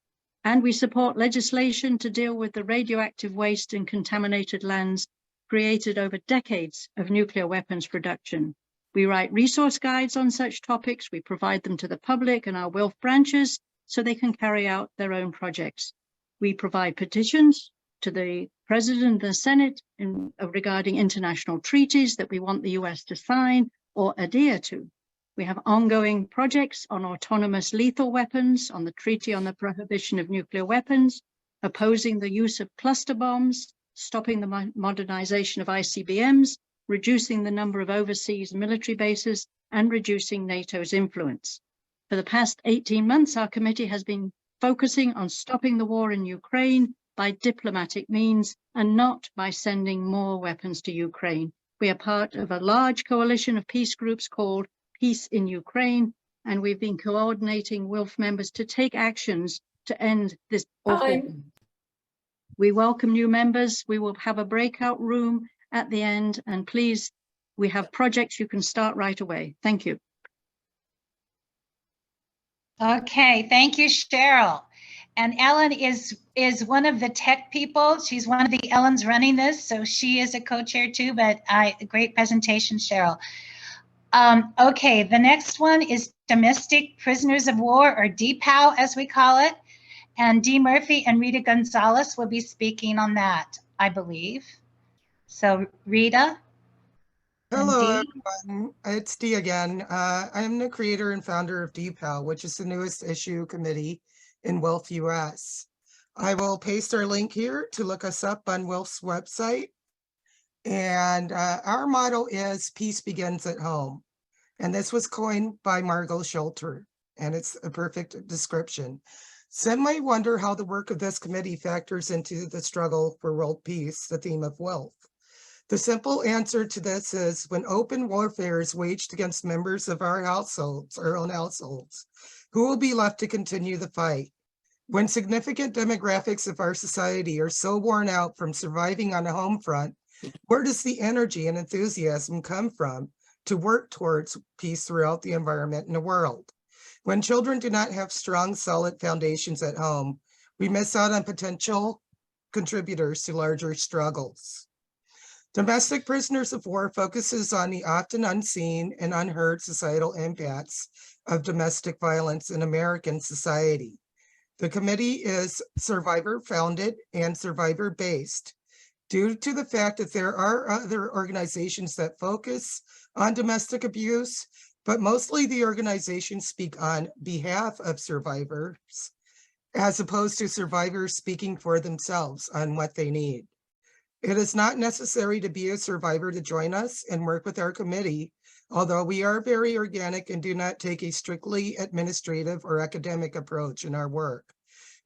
And we support legislation to deal with the radioactive waste and contaminated lands created over decades of nuclear weapons production. We write resource guides on such topics. We provide them to the public and our WILPF branches so they can carry out their own projects. We provide petitions to the President and the Senate regarding international treaties that we want the US to sign or adhere to. We have ongoing projects on autonomous lethal weapons, on the Treaty on the Prohibition of Nuclear Weapons, opposing the use of cluster bombs, stopping the modernization of ICBMs, reducing the number of overseas military bases, and reducing NATO's influence. For the past 18 months, our committee has been focusing on stopping the war in Ukraine by diplomatic means and not by sending more weapons to Ukraine. We are part of a large coalition of peace groups called Peace in Ukraine, and we've been coordinating WILPF members to take actions to end this awful. We welcome new members. We will have a breakout room at the end, and please, we have projects you can start right away. Thank you. Okay, thank you, Cheryl. And Ellen is one of the tech people. She's one of the Ellens running this, so she is a co-chair too, but great presentation, Cheryl. Okay, the next one is Domestic Prisoners of War, or DPOW as we call it. And Dee Murphy and Rita Gonzalez will be speaking on that, I believe. So Rita. Hello, everyone. It's Dee again. I'm the creator and founder of DPOW, which is the newest issue committee in WILPF US. I will paste our link here to look us up on WILPF's website. And our motto is peace begins at home. And this was coined by Margot Schulter, and it's a perfect description. Some might wonder how the work of this committee factors into the struggle for world peace, the theme of WILPF. The simple answer to this is when open warfare is waged against members of our households, our own households, who will be left to continue the fight? When significant demographics of our society are so worn out from surviving on a home front, where does the energy and enthusiasm come from to work towards peace throughout the environment and the world? When children do not have strong, solid foundations at home, we miss out on potential contributors to larger struggles. Domestic Prisoners of War focuses on the often unseen and unheard societal impacts of domestic violence in American society. The committee is survivor-founded and survivor-based. Due to the fact that there are other organizations that focus on domestic abuse, but mostly the organizations speak on behalf of survivors, as opposed to survivors speaking for themselves on what they need. It is not necessary to be a survivor to join us and work with our committee, although we are very organic and do not take a strictly administrative or academic approach in our work.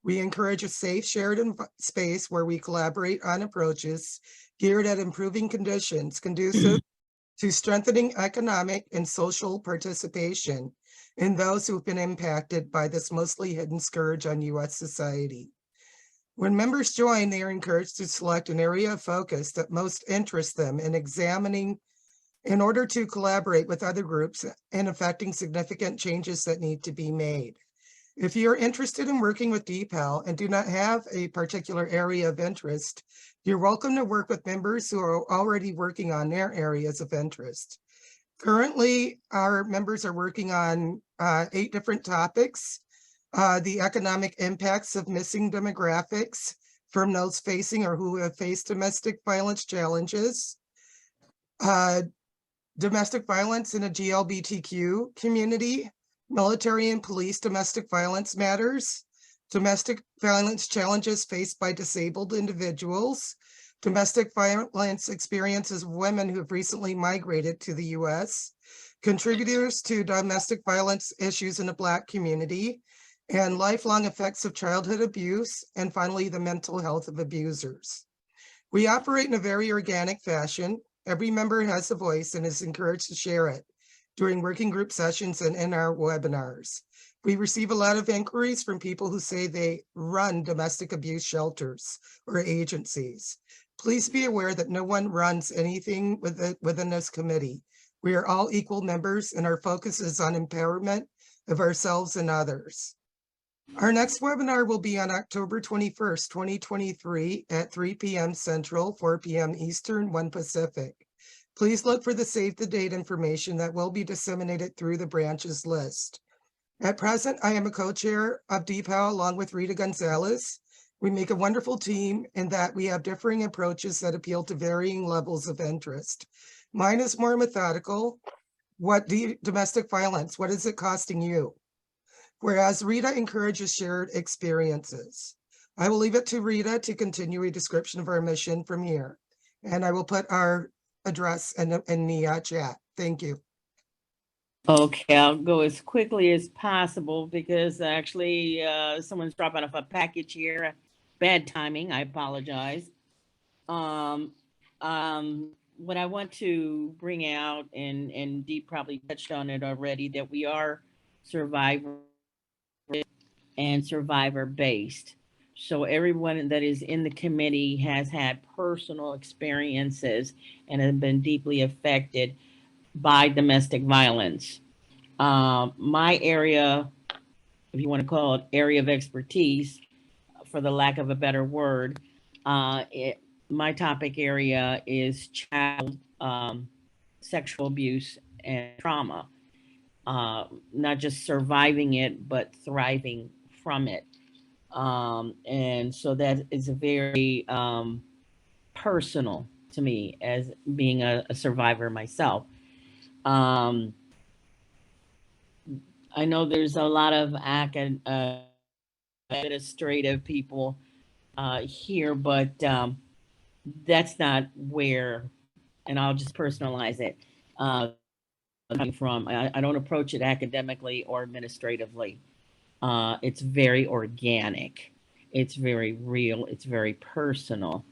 We encourage a safe, shared space where we collaborate on approaches geared at improving conditions conducive to strengthening economic and social participation in those who've been impacted by this mostly hidden scourge on U.S. society. When members join, they are encouraged to select an area of focus that most interests them in examining in order to collaborate with other groups in effecting significant changes that need to be made. If you're interested in working with DPOW and do not have a particular area of interest, you're welcome to work with members who are already working on their areas of interest. Currently, our members are working on 8 different topics. The economic impacts of missing demographics from those facing or who have faced domestic violence challenges, domestic violence in a GLBTQ community, military and police domestic violence matters, domestic violence challenges faced by disabled individuals, domestic violence experiences of women who have recently migrated to the US, contributors to domestic violence issues in the Black community, and lifelong effects of childhood abuse, and finally, the mental health of abusers. We operate in a very organic fashion. Every member has a voice and is encouraged to share it during working group sessions and in our webinars. We receive a lot of inquiries from people who say they run domestic abuse shelters or agencies. Please be aware that no one runs anything within this committee. We are all equal members and our focus is on empowerment of ourselves and others. Our next webinar will be on October 21st, 2023 at 3 p.m. Central, 4 p.m. Eastern, 1 Pacific. Please look for the save the date information that will be disseminated through the branches list. At present, I am a co-chair of DPOW along with Rita Gonzalez. We make a wonderful team in that we have differing approaches that appeal to varying levels of interest. Mine is more methodical. What domestic violence, what is it costing you? Whereas Rita encourages shared experiences. I will leave it to Rita to continue a description of our mission from here. And I will put our address in the chat. Thank you. Okay, I'll go as quickly as possible because actually someone's dropping off a package here. Bad timing, I apologize. What I want to bring out, and Dee probably touched on it already, that we are survivor and survivor based. So everyone that is in the committee has had personal experiences and have been deeply affected by domestic violence. My area, if you want to call it area of expertise, for the lack of a better word, my topic area is child sexual abuse and trauma. Not just surviving it, but thriving from it. And so that is a very personal to me as being a survivor myself. I know there's a lot of administrative people here, but that's not where, and I'll just personalize it. From I don't approach it academically or administratively. It's very organic. It's very real. It's very personal.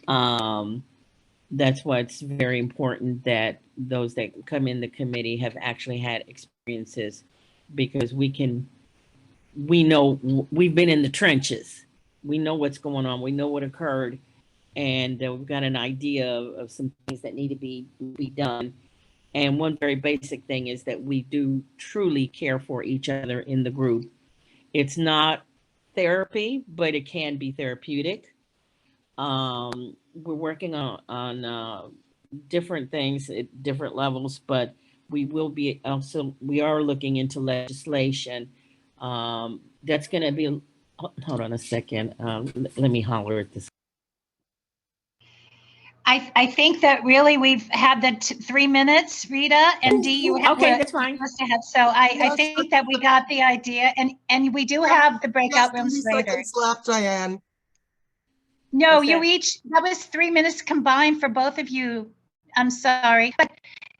That's why it's very important that those that come in the committee have actually had experiences, because we know we've been in the trenches. We know what's going on. We know what occurred, and we've got an idea of some things that need to be done. And one very basic thing is that we do truly care for each other in the group. It's not therapy, but it can be therapeutic. We're working on different things at different levels, but we will be also, we are looking into legislation that's going to be, hold on a second. Let me holler at this. I think that really we've had the 3 minutes, Rita, and Dee, you have Okay, that's fine. So I think that we got the idea, and we do have the breakout rooms later. Seconds left, Diane. No, you each, that was 3 minutes combined for both of you. I'm sorry. But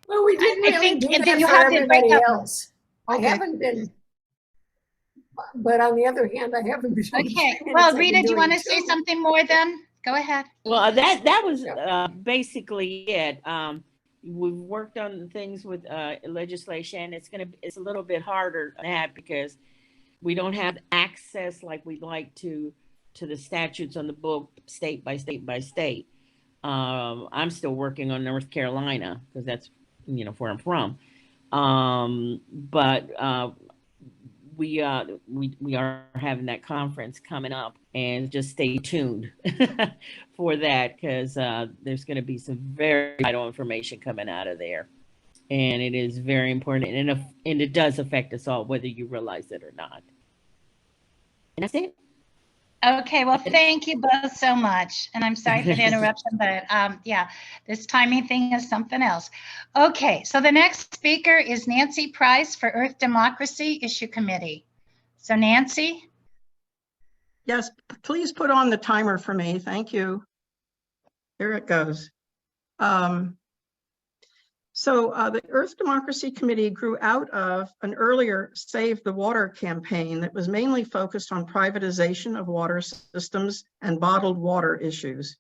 well, we didn't really think do and that then you for have the everybody breakout else. I haven't been, but on the other hand, I haven't been. Okay, well, Rita, do you want to say something more then? Go ahead. Well, that was basically it. We've worked on things with legislation. It's a little bit harder than that because we don't have access like we'd like to the statutes on the book, state by state by state. I'm still working on North Carolina because that's where I'm from. But we are having that conference coming up, and just stay tuned for that, because there's going to be some very vital information coming out of there, and it is very important, and it does affect us all, whether you realize it or not. And that's it. Okay, well, thank you both so much. And I'm sorry for the interruption, but yeah, this timing thing is something else. Okay, so the next speaker is Nancy Price for Earth Democracy Issue Committee. So Nancy? Yes, please put on the timer for me. Thank you. Here it goes. The Earth Democracy Committee grew out of an earlier Save the Water campaign that was mainly focused on privatization of water systems and bottled water issues.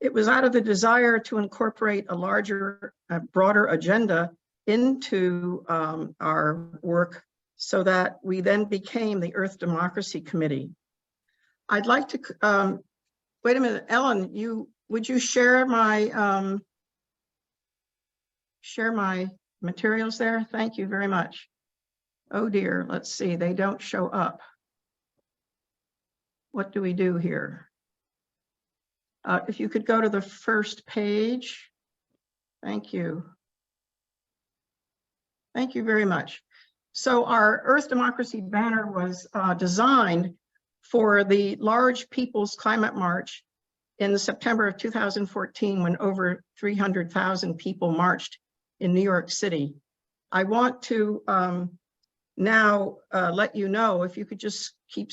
It was out of the desire to incorporate a larger, broader agenda into our work, so that we then became the Earth Democracy Committee. I'd like to, wait a minute, Ellen, would you share my materials there? Thank you very much. Oh dear, let's see, they don't show up. What do we do here? If you could go to the first page. Thank you. Thank you very much. So our Earth Democracy banner was designed for the large People's Climate March in September of 2014, when over 300,000 people marched in New York City. I want to now let you know, if you could just keep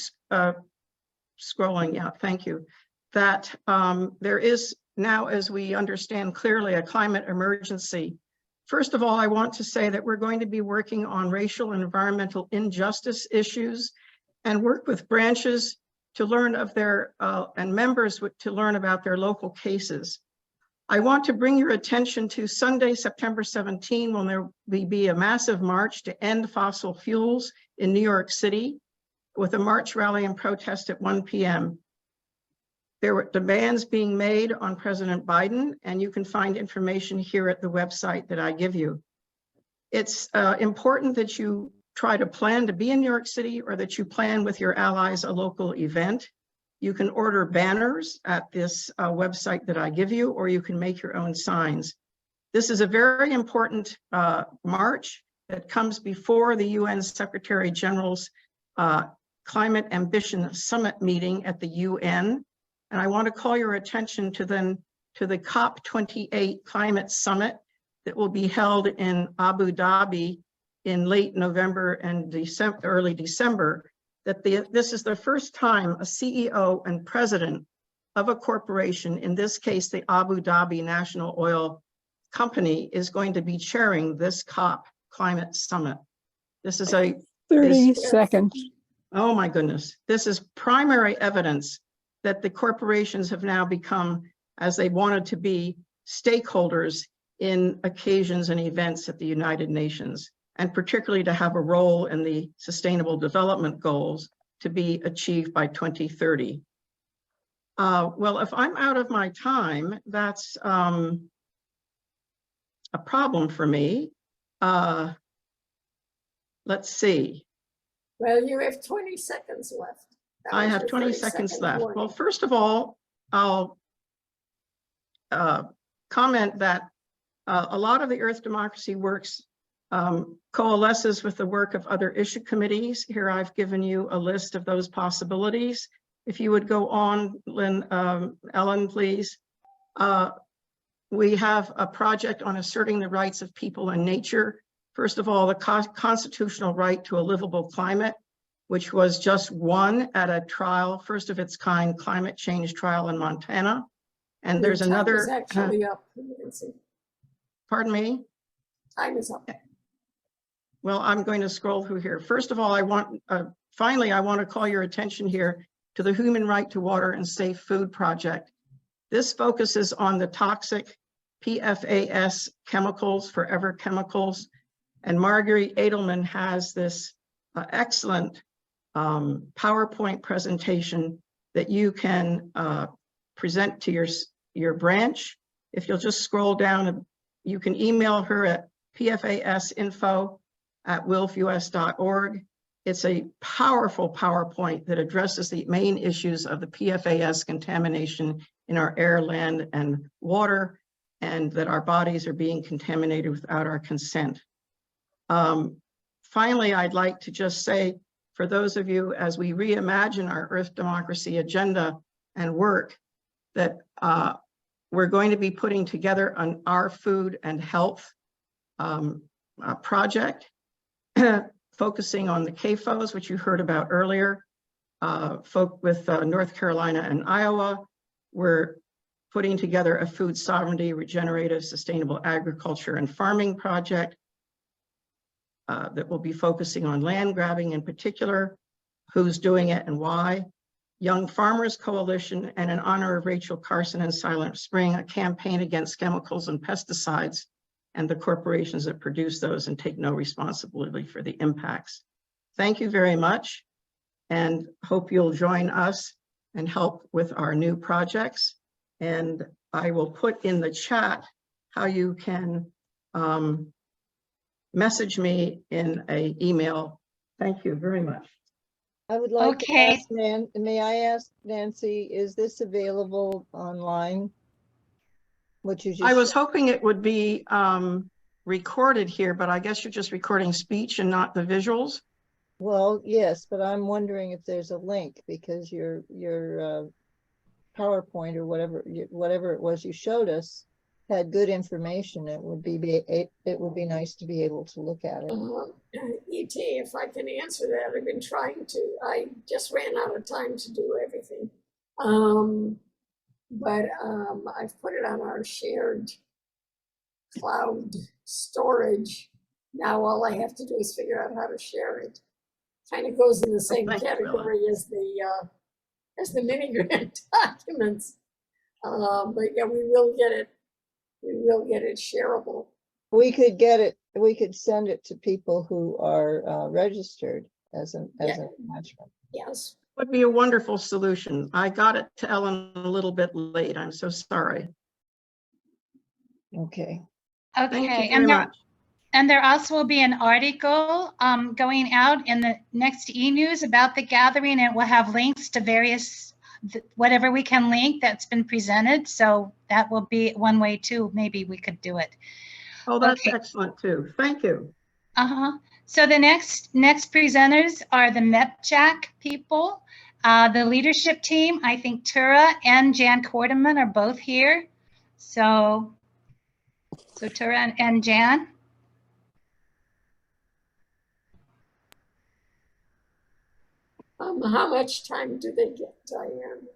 scrolling, yeah, thank you, that there is now, as we understand clearly, a climate emergency. First of all, I want to say that we're going to be working on racial and environmental injustice issues and work with branches to learn of their, and members to learn about their local cases. I want to bring your attention to Sunday, September 17, when there will be a massive march to end fossil fuels in New York City, with a march, rally, and protest at 1 p.m. There were demands being made on President Biden, and you can find information here at the website that I give you. It's important that you try to plan to be in New York City, or that you plan with your allies a local event. You can order banners at this website that I give you, or you can make your own signs. This is a very important march that comes before the UN Secretary General's Climate Ambition Summit meeting at the UN. And I want to call your attention to the COP28 Climate Summit that will be held in Abu Dhabi in late November and early December, that this is the first time a CEO and president of a corporation, in this case, the Abu Dhabi National Oil Company, is going to be chairing this COP Climate Summit. This is 30 seconds. Oh my goodness. This is primary evidence that the corporations have now become, as they wanted to be, stakeholders in occasions and events at the United Nations, and particularly to have a role in the Sustainable Development Goals to be achieved by 2030. Well, if I'm out of my time, that's a problem for me. Let's see. Well, you have 20 seconds left. I have 20 seconds left. Well, first of all, I'll comment that a lot of the Earth Democracy Works coalesces with the work of other issue committees. Here I've given you a list of those possibilities. If you would go on, Ellen, please. We have a project on asserting the rights of people and nature. First of all, the constitutional right to a livable climate, which was just won at a trial, first of its kind, climate change trial in Montana. And there's another. Time is actually up, Nancy. Pardon me? Time is up. Well, I'm going to scroll through here. First of all, finally, I want to call your attention here to the Human Right to Water and Safe Food Project. This focuses on the toxic PFAS chemicals, forever chemicals. And Marguerite Edelman has this excellent PowerPoint presentation that you can present to your branch. If you'll just scroll down, you can email her at pfasinfo@wilpfus.org. It's a powerful PowerPoint that addresses the main issues of the PFAS contamination in our air, land, and water, and that our bodies are being contaminated without our consent. Finally, I'd like to just say, for those of you, as we reimagine our Earth Democracy agenda and work, that we're going to be putting together an Our Food and Health project, focusing on the CAFOs, which you heard about earlier, with North Carolina and Iowa. We're putting together a food sovereignty, regenerative, sustainable agriculture and farming project that will be focusing on land grabbing in particular, who's doing it and why. Young Farmers Coalition, and in honor of Rachel Carson and Silent Spring, a campaign against chemicals and pesticides and the corporations that produce those and take no responsibility for the impacts. Thank you very much, and hope you'll join us and help with our new projects. And I will put in the chat how you can message me in an email. Thank you very much. I would like to ask may I ask Nancy, is this available online? What you just I was hoping it would be recorded here, but I guess you're just recording speech and not the visuals. Well, yes, but I'm wondering if there's a link because your PowerPoint or whatever it was you showed us had good information. It would be nice to be able to look at it. ET, if I can answer that, I've been trying to. I just ran out of time to do everything. But I've put it on our shared cloud storage. Now all I have to do is figure out how to share it. Kind of goes in the same category as the mini grant documents. But yeah, we will get it. We will get it shareable. We could get it. We could send it to people who are registered as an attachment. Yes. Would be a wonderful solution. I got it to Ellen a little bit late. I'm so sorry. Okay. Thank you Okay, very much. and there also will be an article going out in the next e-news about the gathering, and it will have links to various, whatever we can link that's been presented. So that will be one way too, maybe we could do it. Oh, that's excellent too. Thank you. So the next presenters are the MEPJAC people, the leadership team. I think Tura and Jan Corderman are both here. So Tura and Jan. How much time do they get, Diane?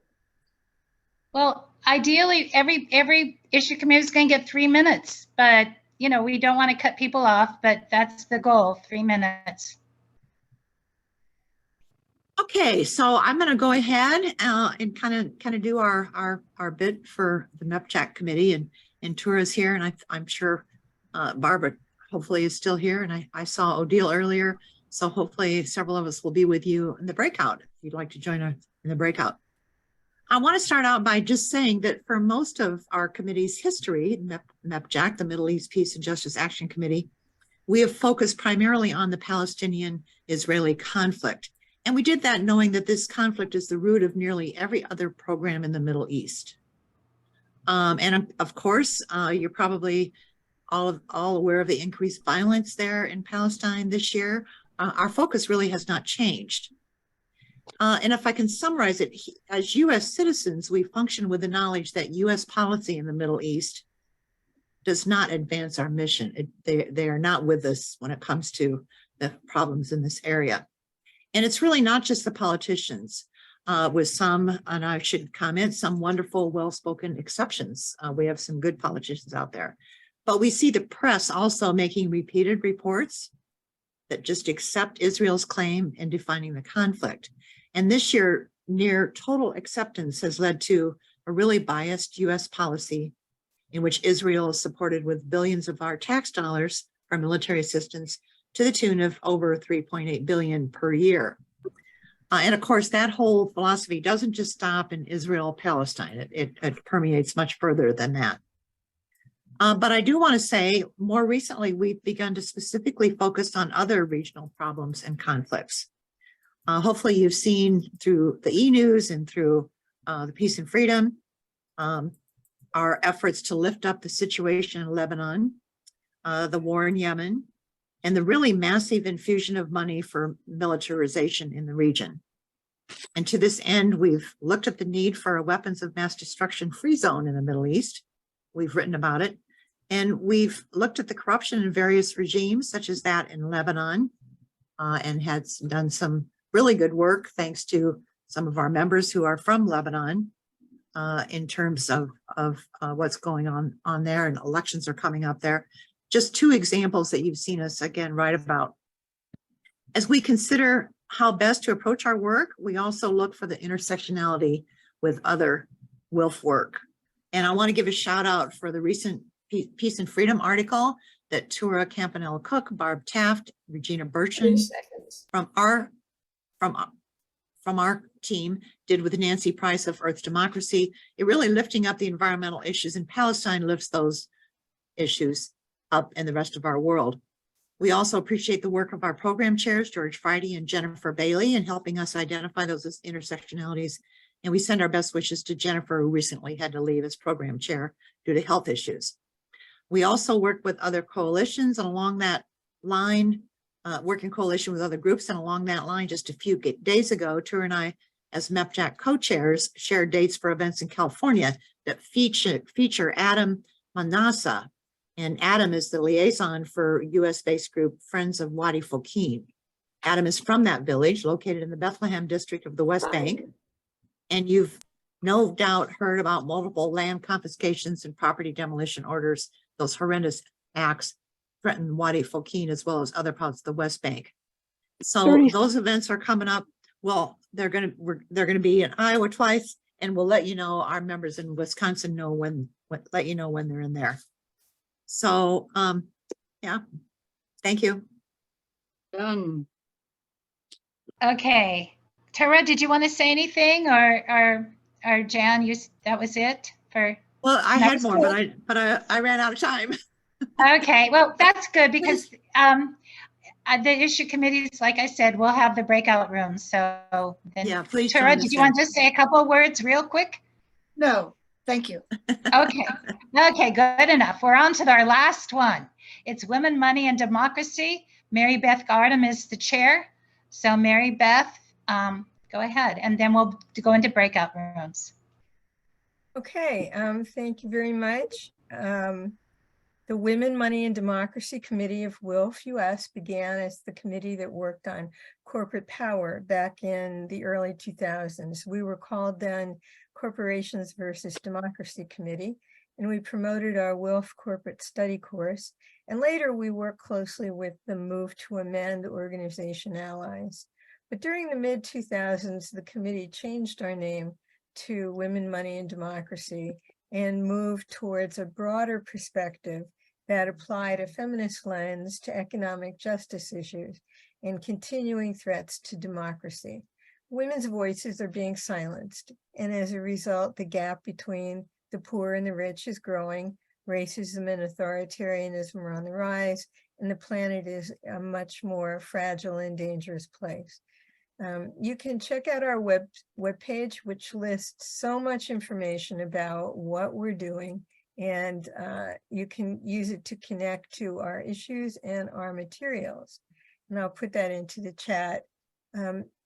Well, ideally, every issue committee is going to get 3 minutes, but you know, we don't want to cut people off, but that's the goal, 3 minutes. Okay, so I'm going to go ahead and kind of do our bid for the MEPJAC committee, and Tura's here, and I'm sure Barbara hopefully is still here, and I saw Odile earlier, so hopefully several of us will be with you in the breakout if you'd like to join us in the breakout. I want to start out by just saying that for most of our committee's history, MEPJAC, the Middle East Peace and Justice Action Committee, we have focused primarily on the Palestinian-Israeli conflict. And we did that knowing that this conflict is the root of nearly every other program in the Middle East. And of course, you're probably all aware of the increased violence there in Palestine this year. Our focus really has not changed. And if I can summarize it, as U.S. citizens, we function with the knowledge that U.S. policy in the Middle East does not advance our mission. They are not with us when it comes to the problems in this area. And it's really not just the politicians, with some, and I should comment, some wonderful, well-spoken exceptions. We have some good politicians out there. But we see the press also making repeated reports that just accept Israel's claim in defining the conflict. And this year, near total acceptance has led to a really biased U.S. policy in which Israel is supported with billions of our tax dollars for military assistance to the tune of over $3.8 billion per year. And of course, that whole philosophy doesn't just stop in Israel, Palestine. It permeates much further than that. But I do want to say, more recently, we've begun to specifically focus on other regional problems and conflicts. Hopefully you've seen through the e-news and through the Peace and Freedom, our efforts to lift up the situation in Lebanon, the war in Yemen, and the really massive infusion of money for militarization in the region. And to this end, we've looked at the need for a weapons of mass destruction free zone in the Middle East. We've written about it. And we've looked at the corruption in various regimes, such as that in Lebanon, and had done some really good work, thanks to some of our members who are from Lebanon, in terms of what's going on there, and elections are coming up there. Just two examples that you've seen us, again, write about. As we consider how best to approach our work, we also look for the intersectionality with other WILPF work. And I want to give a shout out for the recent Peace and Freedom article that Tura Campanella-Cook, Barb Taft, Regina Burchin from our team did with Nancy Price of Earth Democracy. It really lifting up the environmental issues in Palestine lifts those issues up in the rest of our world. We also appreciate the work of our program chairs, George Friday and Jennifer Bailey, in helping us identify those intersectionalities. And we send our best wishes to Jennifer, who recently had to leave as program chair due to health issues. We also work with other coalitions, and along that line, work in coalition with other groups. And along that line, just a few days ago, Tur and I, as MEPJAC co-chairs, shared dates for events in California that feature Adam Manassa. And Adam is the liaison for US-based group Friends of Wadi Fokine. Adam is from that village located in the Bethlehem district of the West Bank. And you've no doubt heard about multiple land confiscations and property demolition orders, those horrendous acts threaten Wadi Fokine as well as other parts of the West Bank. So those events are coming up. Well, they're going to be in Iowa twice, and we'll let you know, our members in Wisconsin know let you know when they're in there. So, yeah, thank you. Done. Okay, Tara, did you want to say anything, or Jan, that was it for? Well, I had more, but I ran out of time. Okay, well, that's good because the issue committees, like I said, we'll have the breakout rooms. So then, yeah, please. Tara, did you want to just say a couple of words real quick? No, thank you. Okay, okay, good enough. We're on to our last one. It's Women, Money, and Democracy. Mary Beth Gardam is the chair. So Mary Beth, go ahead, and then we'll go into breakout rooms. Okay, thank you very much. The Women, Money, and Democracy Committee of WILPF US began as the committee that worked on corporate power back in the early 2000s. We were called then Corporations versus Democracy Committee, and we promoted our WILPF corporate study course. And later we worked closely with the Move to Amend organization allies. But during the mid-2000s, the committee changed our name to Women, Money, and Democracy and moved towards a broader perspective that applied a feminist lens to economic justice issues and continuing threats to democracy. Women's voices are being silenced, and as a result, the gap between the poor and the rich is growing, racism and authoritarianism are on the rise, and the planet is a much more fragile and dangerous place. You can check out our webpage, which lists so much information about what we're doing, and you can use it to connect to our issues and our materials. And I'll put that into the chat.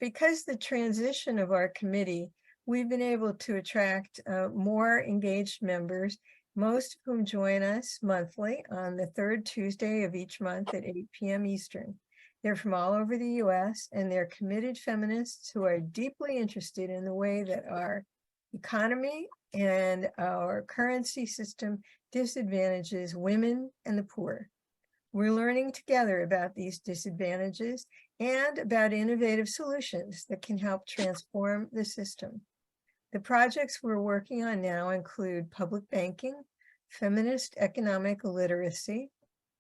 Because the transition of our committee, we've been able to attract more engaged members, most of whom join us monthly on the third Tuesday of each month at 8 p.m. Eastern. They're from all over the US, and they're committed feminists who are deeply interested in the way that our economy and our currency system disadvantages women and the poor. We're learning together about these disadvantages and about innovative solutions that can help transform the system. The projects we're working on now include public banking, feminist economic literacy,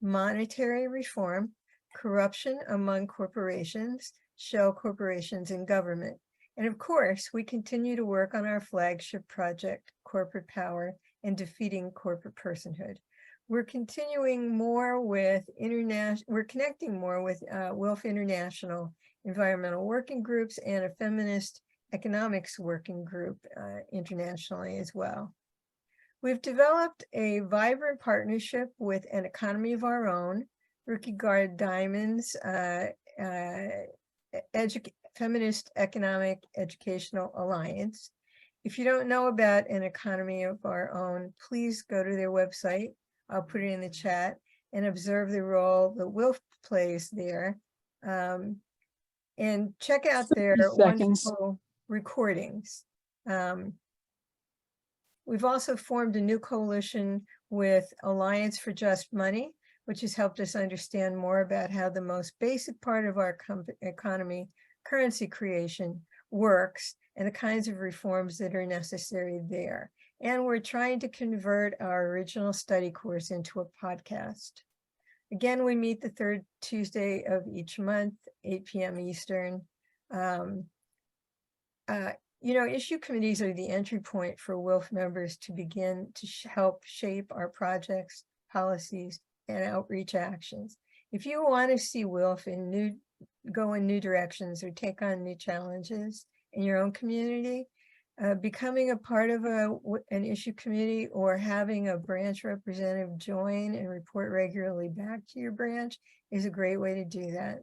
monetary reform, corruption among corporations, shell corporations, and government. And of course, we continue to work on our flagship project, Corporate Power and Defeating Corporate Personhood. We're continuing more with we're connecting more with WILPF International environmental working groups and a feminist economics working group internationally as well. We've developed a vibrant partnership with An Economy of Our Own, Kierkegaard Diamond's Feminist Economic Educational Alliance. If you don't know about An Economy of Our Own, please go to their website. I'll put it in the chat and observe the role that WILPF plays there. And check out their wonderful recordings. We've also formed a new coalition with Alliance for Just Money, which has helped us understand more about how the most basic part of our economy, currency creation, works and the kinds of reforms that are necessary there. And we're trying to convert our original study course into a podcast. Again, we meet the third Tuesday of each month, 8 p.m. Eastern. You know, issue committees are the entry point for WILPF members to begin to help shape our projects, policies, and outreach actions. If you want to see WILPF go in new directions or take on new challenges in your own community, becoming a part of an issue committee or having a branch representative join and report regularly back to your branch is a great way to do that.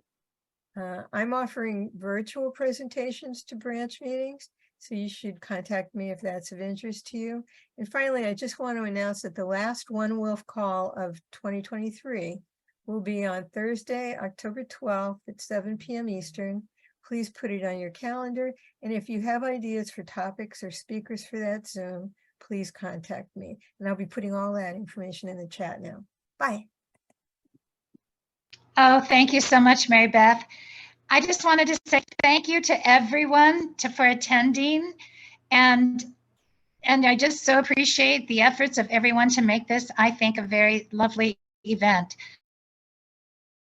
I'm offering virtual presentations to branch meetings, so you should contact me if that's of interest to you. And finally, I just want to announce that the last One WILF call of 2023 will be on Thursday, October 12th at 7 p.m. Eastern. Please put it on your calendar. And if you have ideas for topics or speakers for that Zoom, please contact me. And I'll be putting all that information in the chat now. Bye. Oh, thank you so much, Mary Beth. I just wanted to say thank you to everyone for attending. And I just so appreciate the efforts of everyone to make this, I think, a very lovely event.